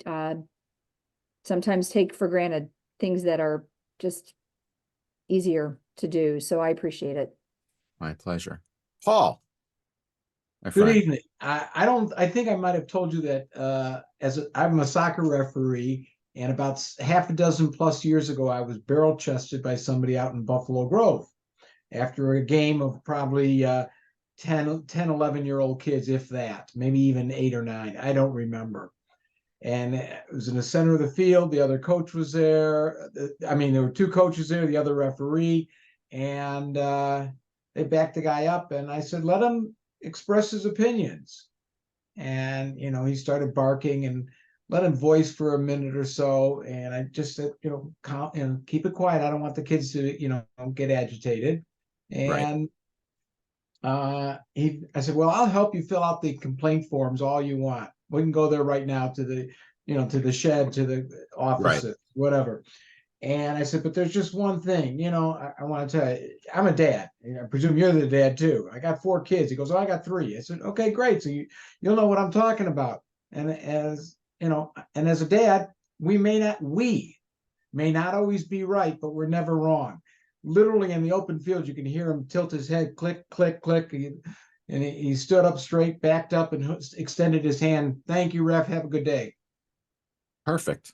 I: sometimes take for granted things that are just easier to do. So I appreciate it.
A: My pleasure. Paul, my
F: Good
A: friend.
F: evening. I think I might have told you that I'm a soccer referee, and about half a dozen plus years ago, I was barrel chested by somebody out in Buffalo Grove after a game of probably 10, 11-year-old kids, if that, maybe even 8 or 9. I don't remember. And it was in the center of the field. The other coach was there. There were 2 coaches there, the other referee, and they backed the guy up. And I said, let him express his opinions. And, he started barking, and let him voice for a minute or so. And I just said, keep it quiet. I don't want the kids to, get agitated. And I said, well, I'll help you fill out the complaint forms all you want. We can go there right now to the shed, to the office, whatever. And I said, but there's just one thing, I want to tell you, I'm a dad. I presume you're the dad too. I got 4 kids. He goes, oh, I got 3. I said, okay, great. So you'll know what I'm talking about. And as a dad, we may not always be right, but we're never wrong. Literally in the open field, you can hear him tilt his head, click, click, click. And he stood up straight, backed up, and extended his hand. Thank you, ref. Have a good day.
A: Perfect.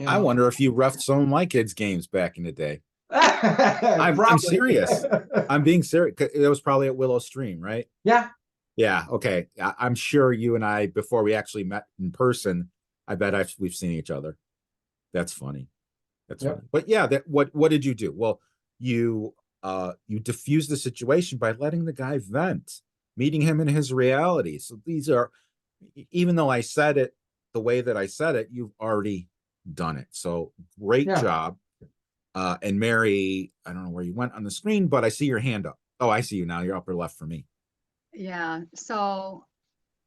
A: I wonder if you refed some of my kids' games back in the day. I'm serious. I'm being serious. It was probably at Willow Stream, right?
F: Yeah.
A: Yeah. Okay. I'm sure you and I, before we actually met in person, I bet we've seen each other. That's funny. That's funny. But yeah, what did you do? Well, you diffused the situation by letting the guy vent, meeting him in his reality. So these are, even though I said it the way that I said it, you've already done it. So great job. And Mary, I don't know where you went on the screen, but I see your hand up. Oh, I see you now. You're upper left for me.
H: Yeah. So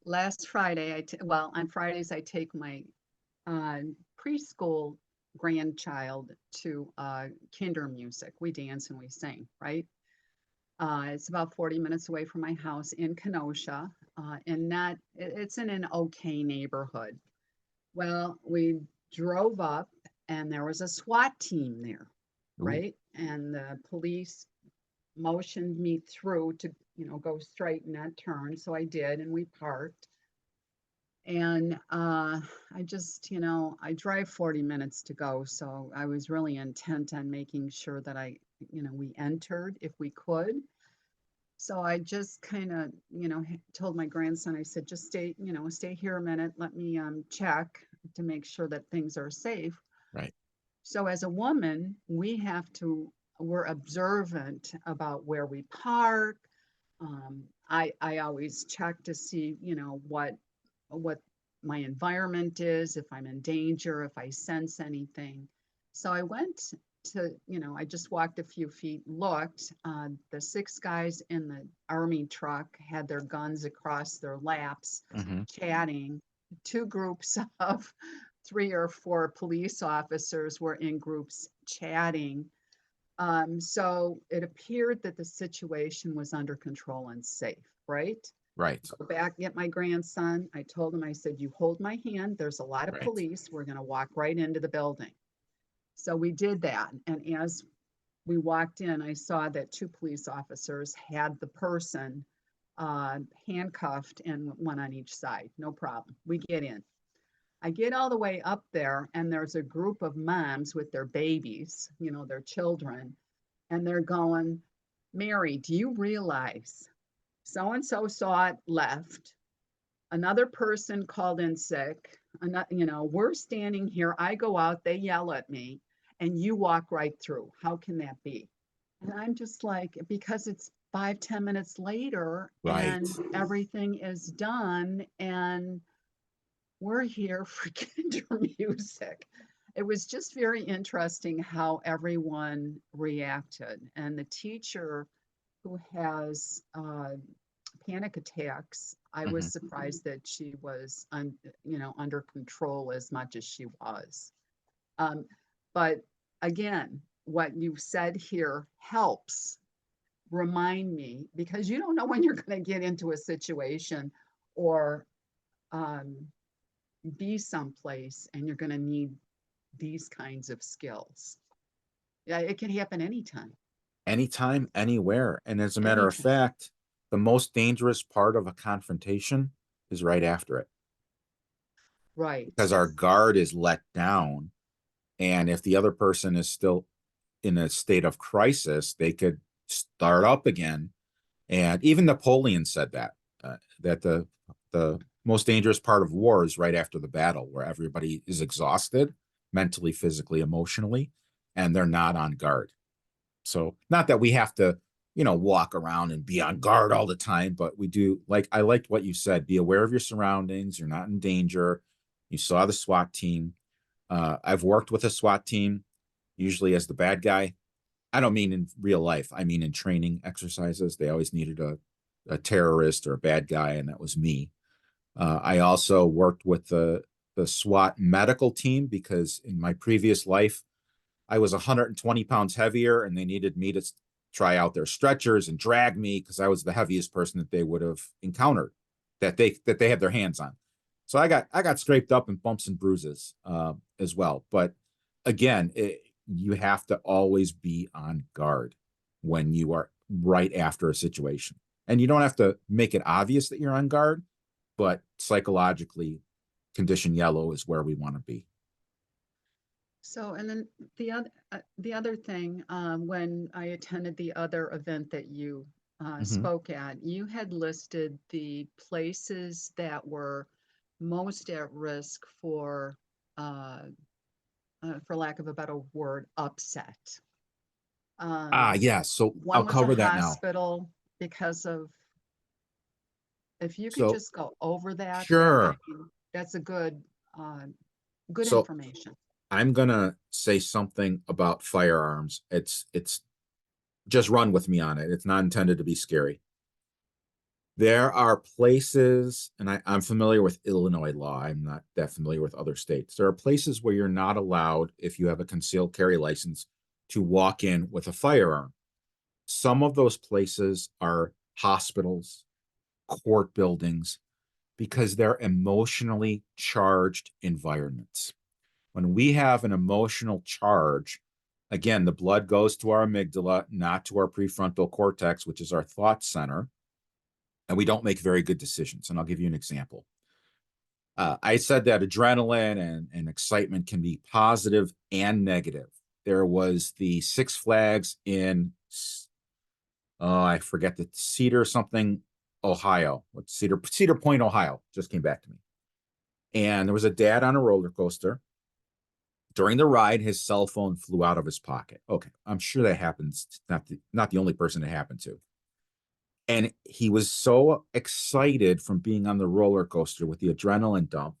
H: last Friday, on Fridays, I take my preschool grandchild to kinder music. We dance and we sing, right? It's about 40 minutes away from my house in Kenosha, and it's in an okay neighborhood. Well, we drove up and there was a SWAT team there, right? And the police motioned me through to, go straight in that turn. So I did, and we parked. And I just, I drive 40 minutes to go. So I was really intent on making sure that we entered if we could. So I just kind of, told my grandson, I said, just stay here a minute. Let me check to make sure that things are safe.
A: Right. So
H: as a woman, we're observant about where we park. I always check to see, what my environment is, if I'm in danger, if I sense anything. So I went to, I just walked a few feet, looked. The 6 guys in the army truck had their guns across their laps, chatting. 2 groups of 3 or 4 police officers were in groups chatting. So it appeared that the situation was under control and safe, right?
A: Right.
H: Go back, get my grandson. I told him, I said, you hold my hand. There's a lot of police. We're going to walk right into the building. So we did that. And as we walked in, I saw that 2 police officers had the person handcuffed and one on each side. No problem. We get in. I get all the way up there, and there's a group of moms with their babies, their children, and they're going, Mary, do you realize so-and-so saw it, left, another person called in sick, we're standing here, I go out, they yell at me, and you walk right through. How can that be? And I'm just like, because it's 5-10 minutes later, and everything is done, and we're here for kinder music. It was just very interesting how everyone reacted. And the teacher who has panic attacks, I was surprised that she was, under control as much as she was. But again, what you said here helps. remind me, because you don't know when you're going to get into a situation or be someplace and you're going to need these kinds of skills. Yeah, it can happen anytime.
A: Anytime, anywhere. And as a matter of
H: Anytime.
A: fact, the most dangerous part of a confrontation is right after it,
H: Right.
A: because our guard is let down. And if the other person is still in a state of crisis, they could start up again. And even Napoleon said that, that the most dangerous part of war is right after the battle, where everybody is exhausted mentally, physically, emotionally, and they're not on guard. So not that we have to, walk around and be on guard all the time, but we do, like, I liked what you said, be aware of your surroundings. You're not in danger. You saw the SWAT team. I've worked with a SWAT team, usually as the bad guy. I don't mean in real life. I mean in training exercises. They always needed a terrorist or a bad guy, and that was me. I also worked with the SWAT medical team, because in my previous life, I was 120 pounds heavier, and they needed me to try out their stretchers and drag me because I was the heaviest person that they would have encountered, that they had their hands on. So I got scraped up and bumps and bruises as well. But again, you have to always be on guard when you are right after a situation. And you don't have to make it obvious that you're on guard, but psychologically, condition yellow is where we want to be.
H: So, and then the other thing, when I attended the other event that you spoke at, you had listed the places that were most at risk for lack of a better word, upset.
A: Yeah. So
H: One
A: I'll
H: was
A: cover
H: a
A: that now.
H: hospital because of, if you could
A: So
H: just go over that,
A: sure.
H: that's a good
A: So
H: information.
A: I'm gonna say something about firearms. It's just run with me on it. It's not intended to be scary. There are places, and I'm familiar with Illinois law. I'm not that familiar with other states. There are places where you're not allowed, if you have a concealed carry license, to walk in with a firearm. Some of those places are hospitals, court buildings, because they're emotionally charged environments. When we have an emotional charge, again, the blood goes to our amygdala, not to our prefrontal cortex, which is our thought center, and we don't make very good decisions. And I'll give you an example. I said that adrenaline and excitement can be positive and negative. There was the Six Flags in, I forget the Cedar something, Ohio. What's Cedar Point, Ohio, just came back to me. And there was a dad on a roller coaster. During the ride, his cell phone flew out of his pocket. Okay, I'm sure that happens. Not the only person it happened to. And he was so excited from being on the roller coaster with the adrenaline dump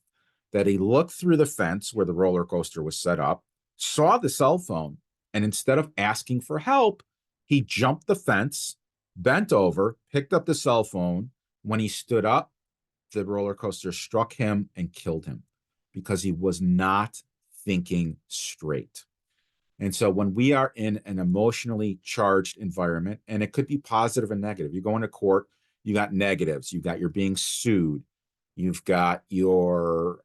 A: that he looked through the fence where the roller coaster was set up, saw the cell phone, and instead of asking for help, he jumped the fence, bent over, picked up the cell phone. When he stood up, the roller coaster struck him and killed him because he was not thinking straight. And so when we are in an emotionally charged environment, and it could be positive and negative, you go into court, you got negatives, you're being sued, you've got there's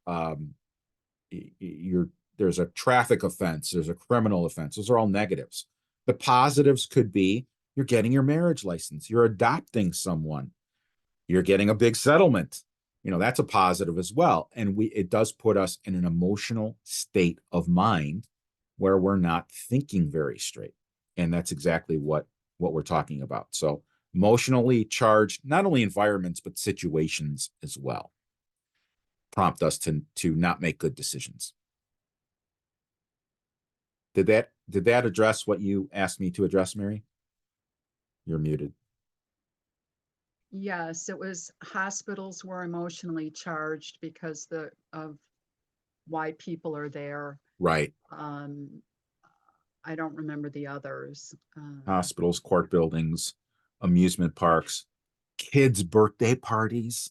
A: a traffic offense, there's a criminal offense. Those are all negatives. The positives could be you're getting your marriage license, you're adopting someone, you're getting a big settlement. That's a positive as well. And it does put us in an emotional state of mind where we're not thinking very straight. And that's exactly what we're talking about. So emotionally charged, not only environments, but situations as well, prompt us to not make good decisions. Did that address what you asked me to address, Mary? You're muted.
H: Yes, it was hospitals were emotionally charged because of why people are there.
A: Right.
H: I don't remember the others.
A: Hospitals, court buildings, amusement parks, kids' birthday parties.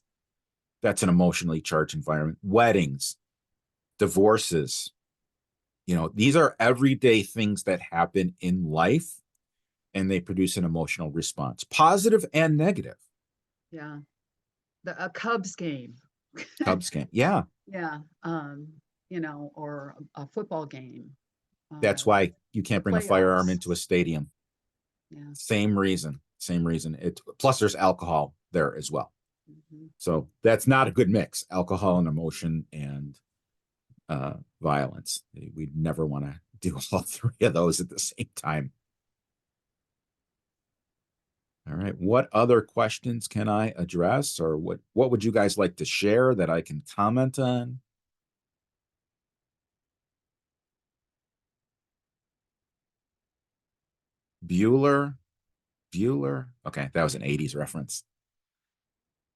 A: That's an emotionally charged environment. Weddings, divorces. These are everyday things that happen in life. and they produce an emotional response, positive and negative.
H: Yeah. A Cubs game.
A: Cubs game. Yeah.
H: Yeah. You know, or a football game.
A: That's why you can't bring a firearm
H: Playoffs.
A: into a stadium.
H: Yeah.
A: Same reason. Plus there's alcohol there as well.
H: Mhm.
A: So that's not a good mix, alcohol and emotion and violence. We'd never want to do all three of those at the same time. All right. What other questions can I address, or what would you guys like to share that I can comment on? Bueller. Okay, that was an 80s reference.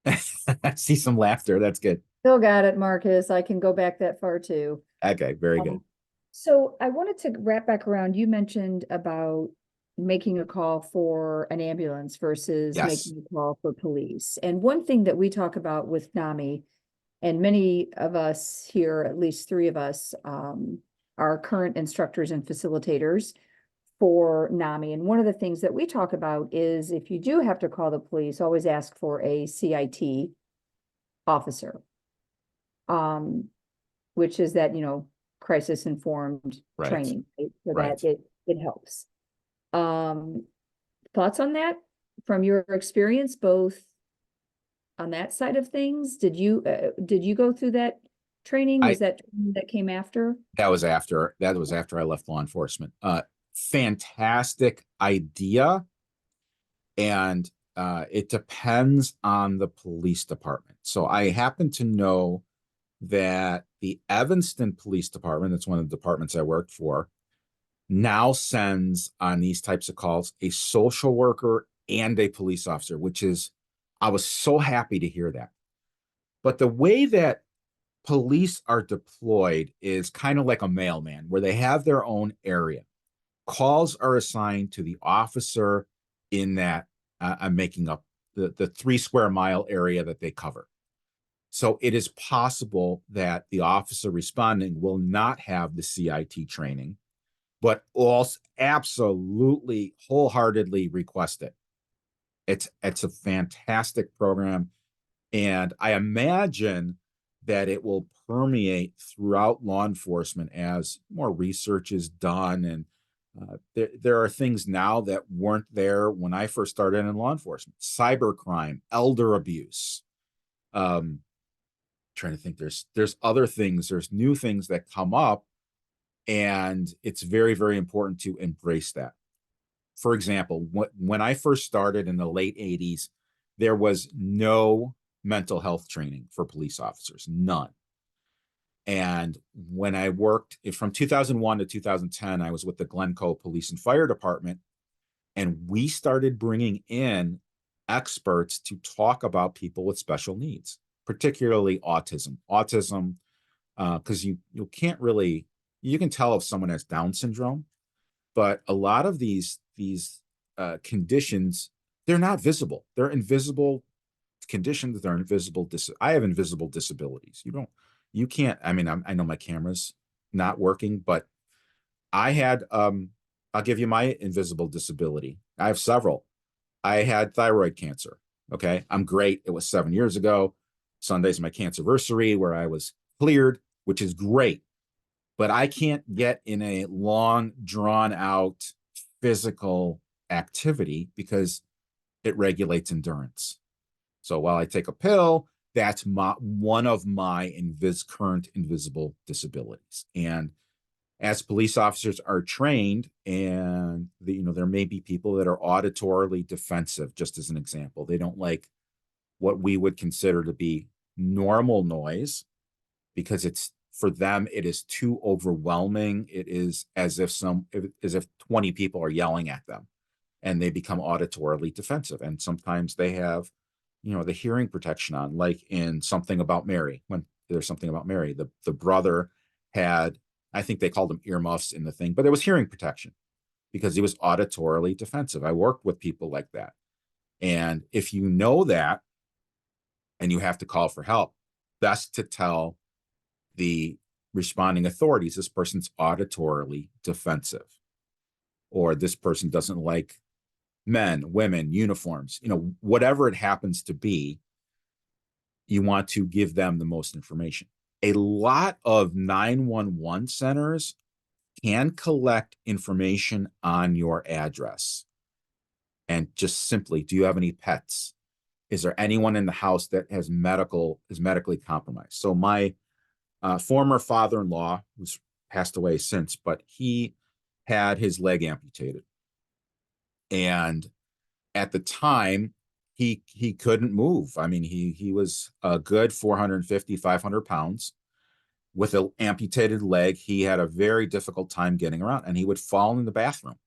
A: I see some laughter. That's good.
I: Still got it, Marcus. I can go back that far too.
A: Okay, very good.
I: So I wanted to wrap back around. You mentioned about making a call for an ambulance versus
A: Yes.
I: making a call for police. And one thing that we talk about with NAMI, and many of us here, at least three of us, are current instructors and facilitators for NAMI. And one of the things that we talk about is if you do have to call the police, always ask for a CIT officer, which is that, crisis informed
A: Right.
I: training, right? So
A: Right.
I: that it helps. Thoughts on that from your experience, both on that side of things? Did you go through that training? Was that training that came after?
A: That was after I left law enforcement. Fantastic idea. And it depends on the police department. So I happen to know that the Evanston Police Department, that's one of the departments I worked for, now sends on these types of calls a social worker and a police officer, I was so happy to hear that. But the way that police are deployed is kind of like a mailman, where they have their own area. Calls are assigned to the officer in that, I'm making up the 3 square mile area that they cover. So it is possible that the officer responding will not have the CIT training, but also absolutely wholeheartedly request it. It's a fantastic program. And I imagine that it will permeate throughout law enforcement as more research is done. And there are things now that weren't there when I first started in law enforcement: cybercrime, elder abuse. Trying to think, there's other things, there's new things that come up, and it's very, very important to embrace that. For example, when I first started in the late 80s, there was no mental health training for police officers, none. And when I worked from 2001 to 2010, I was with the Glencoe Police and Fire Department, and we started bringing in experts to talk about people with special needs, particularly autism. Because you can't really, you can tell if someone has Down syndrome, but a lot of these conditions, they're not visible. They're invisible conditions. They're invisible. I have invisible disabilities. You can't. I mean, I know my camera's not working, but I had. I'll give you my invisible disability. I have several. I had thyroid cancer. Okay, I'm great. It was 7 years ago. Sunday's my cancerversary where I was cleared, which is great. But I can't get in a long, drawn out physical activity because it regulates endurance. So while I take a pill, that's one of my current invisible disabilities. And as police officers are trained, and there may be people that are auditorily defensive, just as an example. They don't like what we would consider to be normal noise because for them it is too overwhelming. It is as if 20 people are yelling at them, and they become auditorily defensive. And sometimes they have the hearing protection on, like in Something About Mary. When there's Something About Mary, the brother had, I think they called him earmuffs in the thing, but it was hearing protection because he was auditorily defensive. I worked with people like that. And if you know that and you have to call for help, best to tell the responding authorities, this person's auditorily defensive, or this person doesn't like men, women, uniforms, whatever it happens to be, you want to give them the most information. A lot of 911 centers can collect information on your address. And just simply, do you have any pets? Is there anyone in the house that is medically compromised? So my former father-in-law, who's passed away since, but he had his leg amputated. And at the time, he couldn't move. I mean, he was a good 450, 500 pounds. With an amputated leg, he had a very difficult time getting around, and he would fall in the bathroom.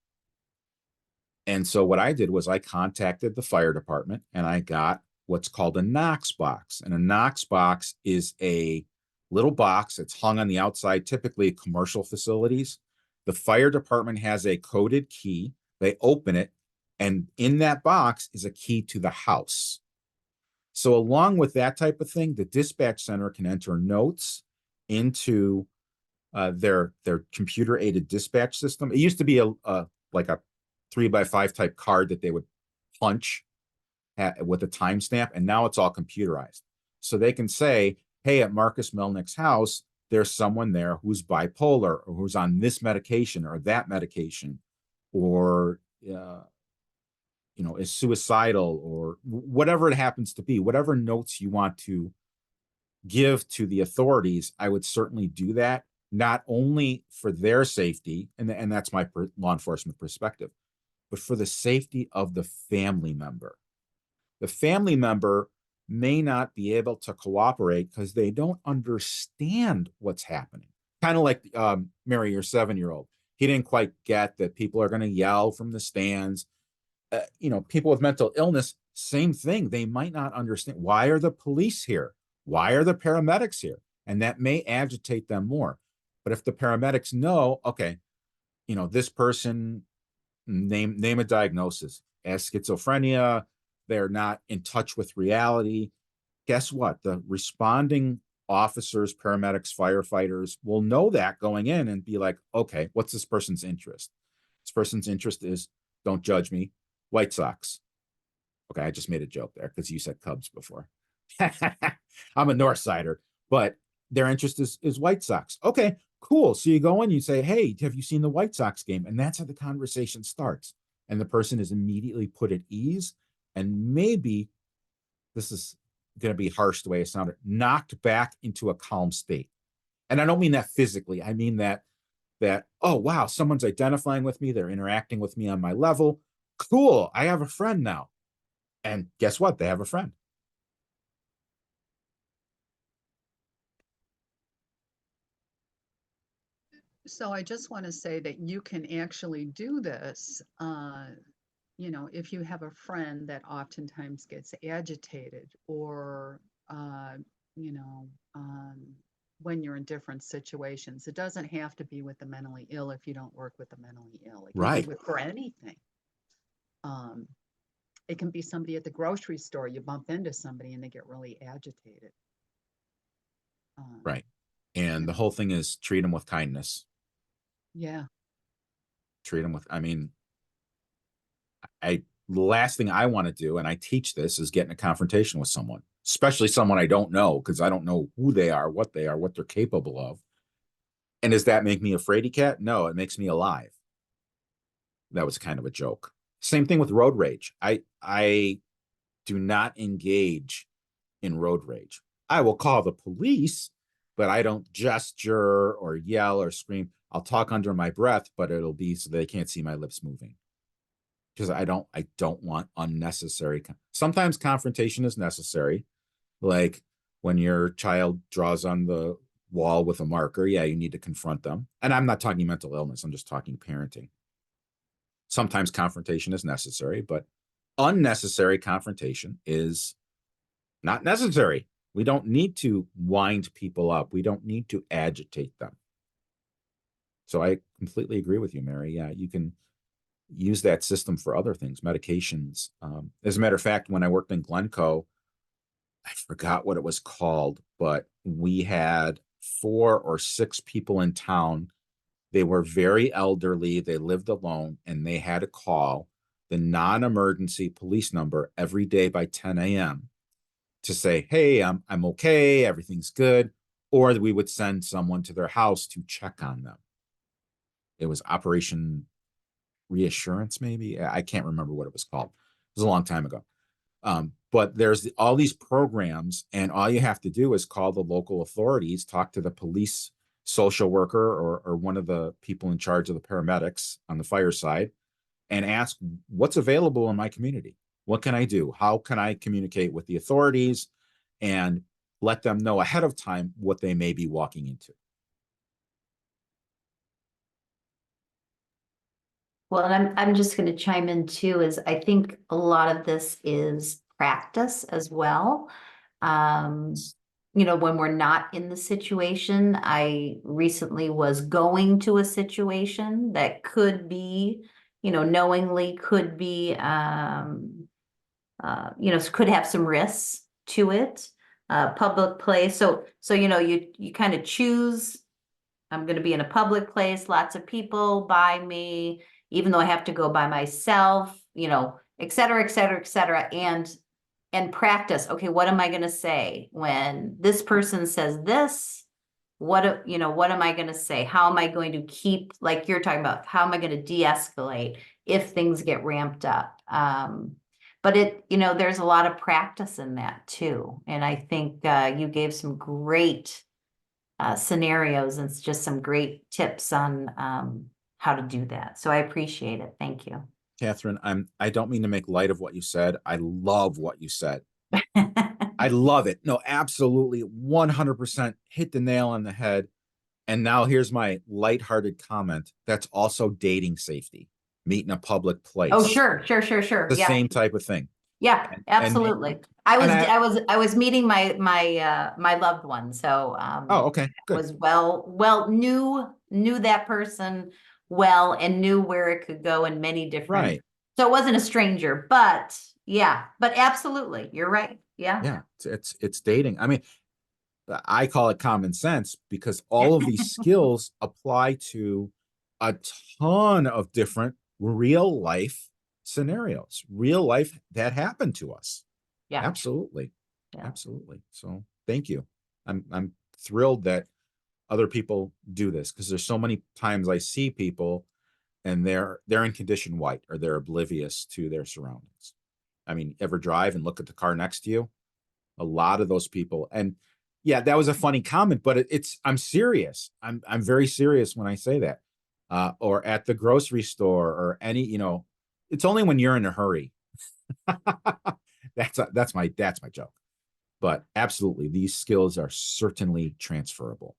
A: And so what I did was I contacted the fire department, and I got what's called a Knox box. And a Knox box is a little box that's hung on the outside, typically commercial facilities. The fire department has a coded key. They open it, and in that box is a key to the house. So along with that type of thing, the dispatch center can enter notes into their computer-aided dispatch system. It used to be like a 3x5 type card that they would punch with a timestamp, and now it's all computerized. So they can say, hey, at Marcus Melnick's house, there's someone there who's bipolar or who's on this medication or that medication, or is suicidal, or whatever it happens to be. Whatever notes you want to give to the authorities, I would certainly do that, not only for their safety, and that's my law enforcement perspective, but for the safety of the family member. The family member may not be able to cooperate because they don't understand what's happening. Kind of like Mary, your 7-year-old. He didn't quite get that people are going to yell from the stands. People with mental illness, same thing. They might not understand. Why are the police here? Why are the paramedics here? And that may agitate them more. But if the paramedics know, okay, this person, name a diagnosis, as schizophrenia, they're not in touch with reality. Guess what? The responding officers, paramedics, firefighters will know that going in and be like, okay, what's this person's interest? This person's interest is, don't judge me, White Sox. Okay, I just made a joke there because you said Cubs before. I'm a North Sider, but their interest is White Sox. Okay, cool. So you go in, you say, hey, have you seen the White Sox game? And that's how the conversation starts. And the person is immediately put at ease. And maybe, this is going to be harsh the way it sounded, knocked back into a calm state. And I don't mean that physically. I mean that, oh, wow, someone's identifying with me. They're interacting with me on my level. Cool. I have a friend now. And guess what? They have a friend.
H: So I just want to say that you can actually do this, if you have a friend that oftentimes gets agitated, or, when you're in different situations. It doesn't have to be with the mentally ill if you don't work with the mentally ill. It can
A: Right.
H: be for anything. It can be somebody at the grocery store. You bump into somebody and they get really agitated.
A: Right. And the whole thing is treat them with kindness.
H: Yeah.
A: Treat them with, the last thing I want to do, and I teach this, is get in a confrontation with someone, especially someone I don't know, because I don't know who they are, what they're capable of. And does that make me a fraidy cat? No, it makes me alive. That was kind of a joke. Same thing with road rage. I do not engage in road rage. I will call the police, but I don't gesture or yell or scream. I'll talk under my breath, but it'll be so they can't see my lips moving. Because I don't want unnecessary. Sometimes confrontation is necessary. Like when your child draws on the wall with a marker, yeah, you need to confront them. And I'm not talking mental illness. I'm just talking parenting. Sometimes confrontation is necessary, but unnecessary confrontation is not necessary. We don't need to wind people up. We don't need to agitate them. So I completely agree with you, Mary. Yeah, you can use that system for other things, medications. As a matter of fact, when I worked in Glencoe, I forgot what it was called, but we had 4 or 6 people in town. They were very elderly. They lived alone, and they had a call the non-emergency police number every day by 10 a.m. to say, hey, I'm okay, everything's good, or we would send someone to their house to check on them. It was Operation Reassurance, maybe. I can't remember what it was called. It was a long time ago. But there's all these programs, and all you have to do is call the local authorities, talk to the police social worker or one of the people in charge of the paramedics on the fire side, and ask what's available in my community. What can I do? How can I communicate with the authorities and let them know ahead of time what they may be walking into?
J: Well, and I'm just going to chime in too, is I think a lot of this is practice as well. You know, when we're not in the situation, I recently was going to a situation that could be, you know, knowingly could be, you know, could have some risks to it, public place. So, you know, you kind of choose, I'm going to be in a public place, lots of people by me, even though I have to go by myself, you know, et cetera, et cetera, et cetera. And practice. Okay, what am I going to say when this person says this? What, you know, what am I going to say? How am I going to keep, like you're talking about, how am I going to de-escalate if things get ramped up? But it, you know, there's a lot of practice in that too. And I think you gave some great scenarios and just some great tips on how to do that. So I appreciate it. Thank you.
A: Catherine, I don't mean to make light of what you said. I love what you said. I love it. No, absolutely 100% hit the nail on the head. And now here's my lighthearted comment. That's also dating safety. Meet in a public place.
J: Oh, sure.
A: The
J: Yeah.
A: same type of thing.
J: Yeah, absolutely. I was meeting my loved one. So
A: oh, okay. Good.
J: Was knew that person well and knew where it could go in many different.
A: Right.
J: So it wasn't a stranger, but yeah, but absolutely. You're right. Yeah.
A: Yeah. It's dating. I mean, I call it common sense because all of these skills apply to a ton of different real life scenarios, real life that happened to us.
J: Yeah.
A: Absolutely.
J: Yeah.
A: Absolutely. So thank you. I'm thrilled that other people do this because there's so many times I see people and they're in condition white or they're oblivious to their surroundings. I mean, ever drive and look at the car next to you? A lot of those people. And yeah, that was a funny comment, but I'm serious. I'm very serious when I say that. Or at the grocery store or any, you know, it's only when you're in a hurry. That's my joke. But absolutely, these skills are certainly transferable.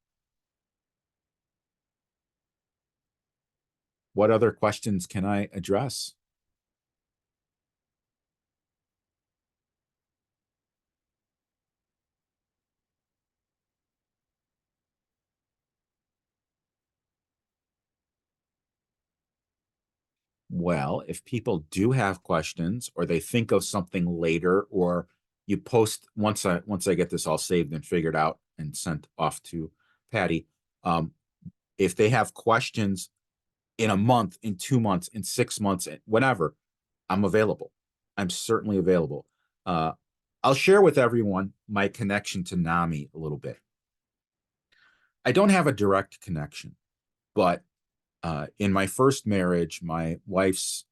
A: What other questions can I address? Well, if people do have questions or they think of something later, or you post once I get this all saved and figured out and sent off to Patty, if they have questions in a month, in 2 months, in 6 months, whenever, I'm available. I'm certainly available. I'll share with everyone my connection to NAMI a little bit. I don't have a direct connection, but in my first marriage, my wife's,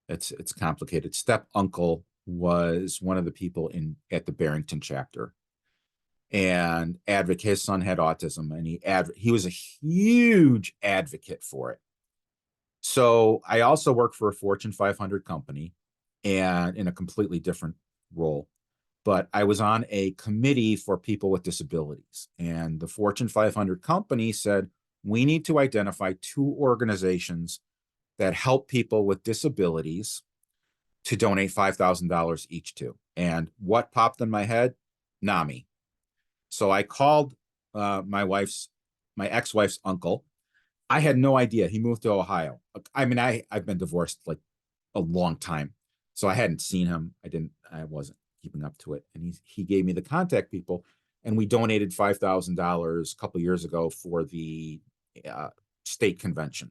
A: it's complicated, step uncle was one of the people at the Barrington chapter and advocate. His son had autism and he was a huge advocate for it. So I also work for a Fortune 500 company and in a completely different role, but I was on a committee for people with disabilities, and the Fortune 500 company said, we need to identify 2 organizations that help people with disabilities to donate $5,000 each to. And what popped in my head? NAMI. So I called my ex-wife's uncle. I had no idea. He moved to Ohio. I mean, I've been divorced like a long time, so I hadn't seen him. I wasn't keeping up to it. And he gave me the contact people, and we donated $5,000 a couple of years ago for the state convention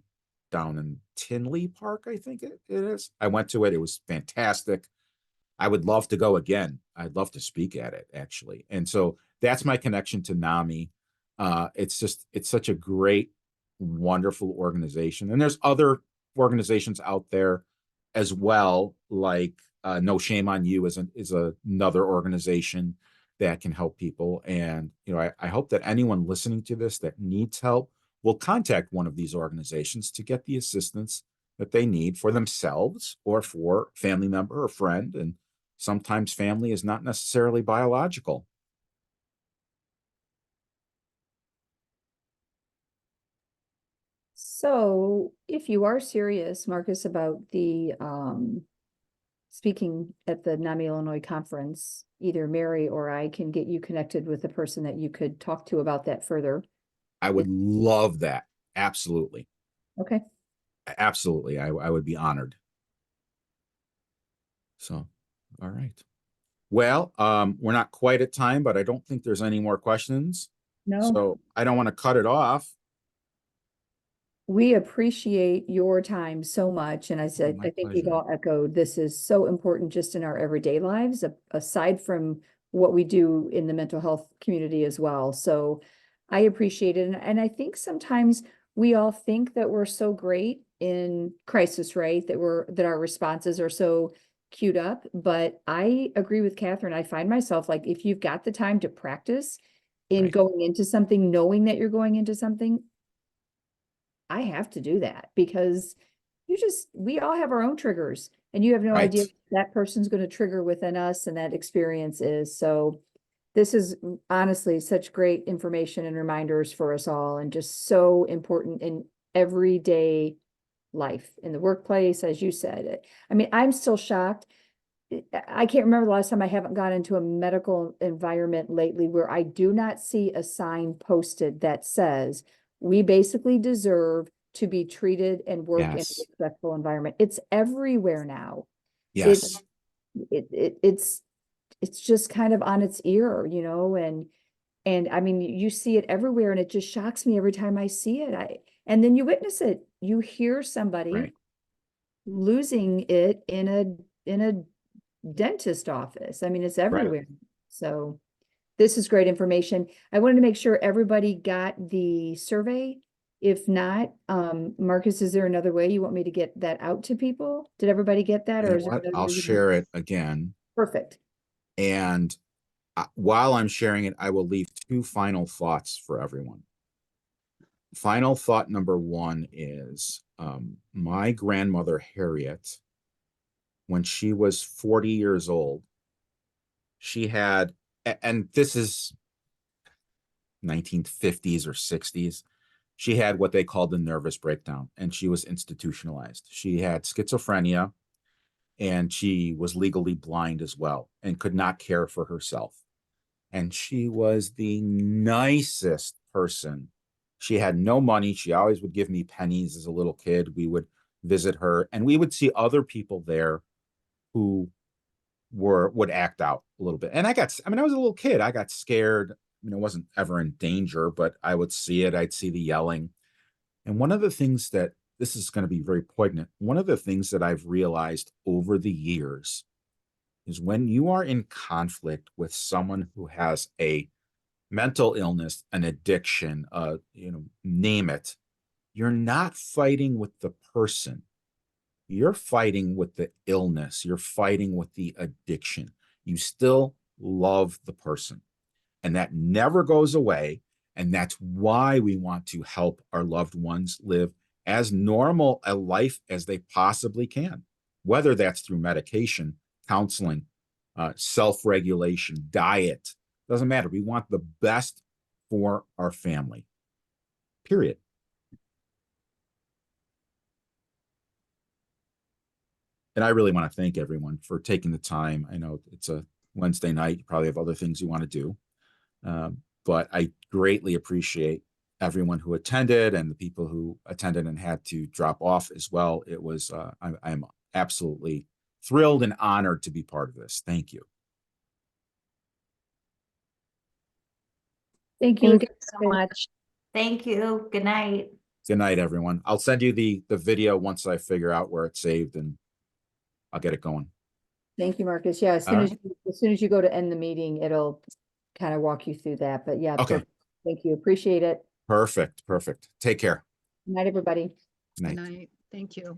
A: down in Tinley Park, I think it is. I went to it. It was fantastic. I would love to go again. I'd love to speak at it, actually. And so that's my connection to NAMI. It's such a great, wonderful organization. And there's other organizations out there as well, like No Shame on You is another organization that can help people. And, I hope that anyone listening to this that needs help will contact one of these organizations to get the assistance that they need for themselves or for family member or friend. And sometimes family is not necessarily biological.
I: So if you are serious, Marcus, about the speaking at the NAMI Illinois conference, either Mary or I can get you connected with a person that you could talk to about that further.
A: I would love that. Absolutely.
I: Okay.
A: Absolutely. I would be honored. So, all right. Well, we're not quite at time, but I don't think there's any more questions.
I: No.
A: So I don't want to cut it off.
I: We appreciate your time so much. And I said,
A: My
I: I think we've
A: pleasure.
I: all echoed, this is so important just in our everyday lives, aside from what we do in the mental health community as well. So I appreciate it. And I think sometimes we all think that we're so great in crisis, right? That our responses are so queued up. But I agree with Catherine. I find myself like, if you've got the time to practice in
A: Right.
I: going into something, knowing that you're going into something, I have to do that because we all have our own triggers and you have no
A: Right.
I: idea what that person's going to trigger within us and that experience is. So this is honestly such great information and reminders for us all and just so important in everyday life, in the workplace, as you said. I mean, I'm still shocked. I can't remember the last time I haven't gone into a medical environment lately where I do not see a sign posted that says, we basically deserve to be treated and work in a
A: Yes.
I: respectful environment. It's everywhere now.
A: Yes.
I: It's just kind of on its ear, and I mean, you see it everywhere and it just shocks me every time I see it. And then you witness it. You hear somebody
A: Right.
I: losing it in a dentist office. I mean, it's everywhere. So this is great information. I wanted to make sure everybody got the survey. If not, Marcus, is there another way you want me to get that out to people? Did everybody get that?
A: You
I: Or
A: know
I: is there
A: what?
I: another
A: I'll
I: way you
A: share it again.
I: Perfect.
A: And while I'm sharing it, I will leave two final thoughts for everyone. Final thought number one is my grandmother, Harriet, when she was 40 years old, she had, and this is 1950s or 60s, she had what they called the nervous breakdown, and she was institutionalized. She had schizophrenia, and she was legally blind as well, and could not care for herself. And she was the nicest person. She had no money. She always would give me pennies as a little kid. We would visit her, and we would see other people there who would act out a little bit. And I was a little kid. I got scared. I wasn't ever in danger, but I would see it. I'd see the yelling. And one of the things that, this is going to be very poignant, one of the things that I've realized over the years is when you are in conflict with someone who has a mental illness, an addiction, name it, you're not fighting with the person. You're fighting with the illness. You're fighting with the addiction. You still love the person. And that never goes away. And that's why we want to help our loved ones live as normal a life as they possibly can, whether that's through medication, counseling, self-regulation, diet. Doesn't matter. We want the best for our family, period. And I really want to thank everyone for taking the time. I know it's a Wednesday night. You probably have other things you want to do. But I greatly appreciate everyone who attended and the people who attended and had to drop off as well. It was, I'm absolutely thrilled and honored to be part of this. Thank you.
I: Thank you.
J: Thank you so much. Thank you. Good night.
A: Good night, everyone. I'll send you the video once I figure out where it's saved, and I'll get it going.
I: Thank you, Marcus. Yeah, as soon as you go to end the meeting, it'll kind of walk you through that. But yeah,
A: Okay.
I: perfect. Thank you. Appreciate it.
A: Perfect. Take care.
I: Good night, everybody.
A: Good
H: Good
A: night.
H: night. Thank you.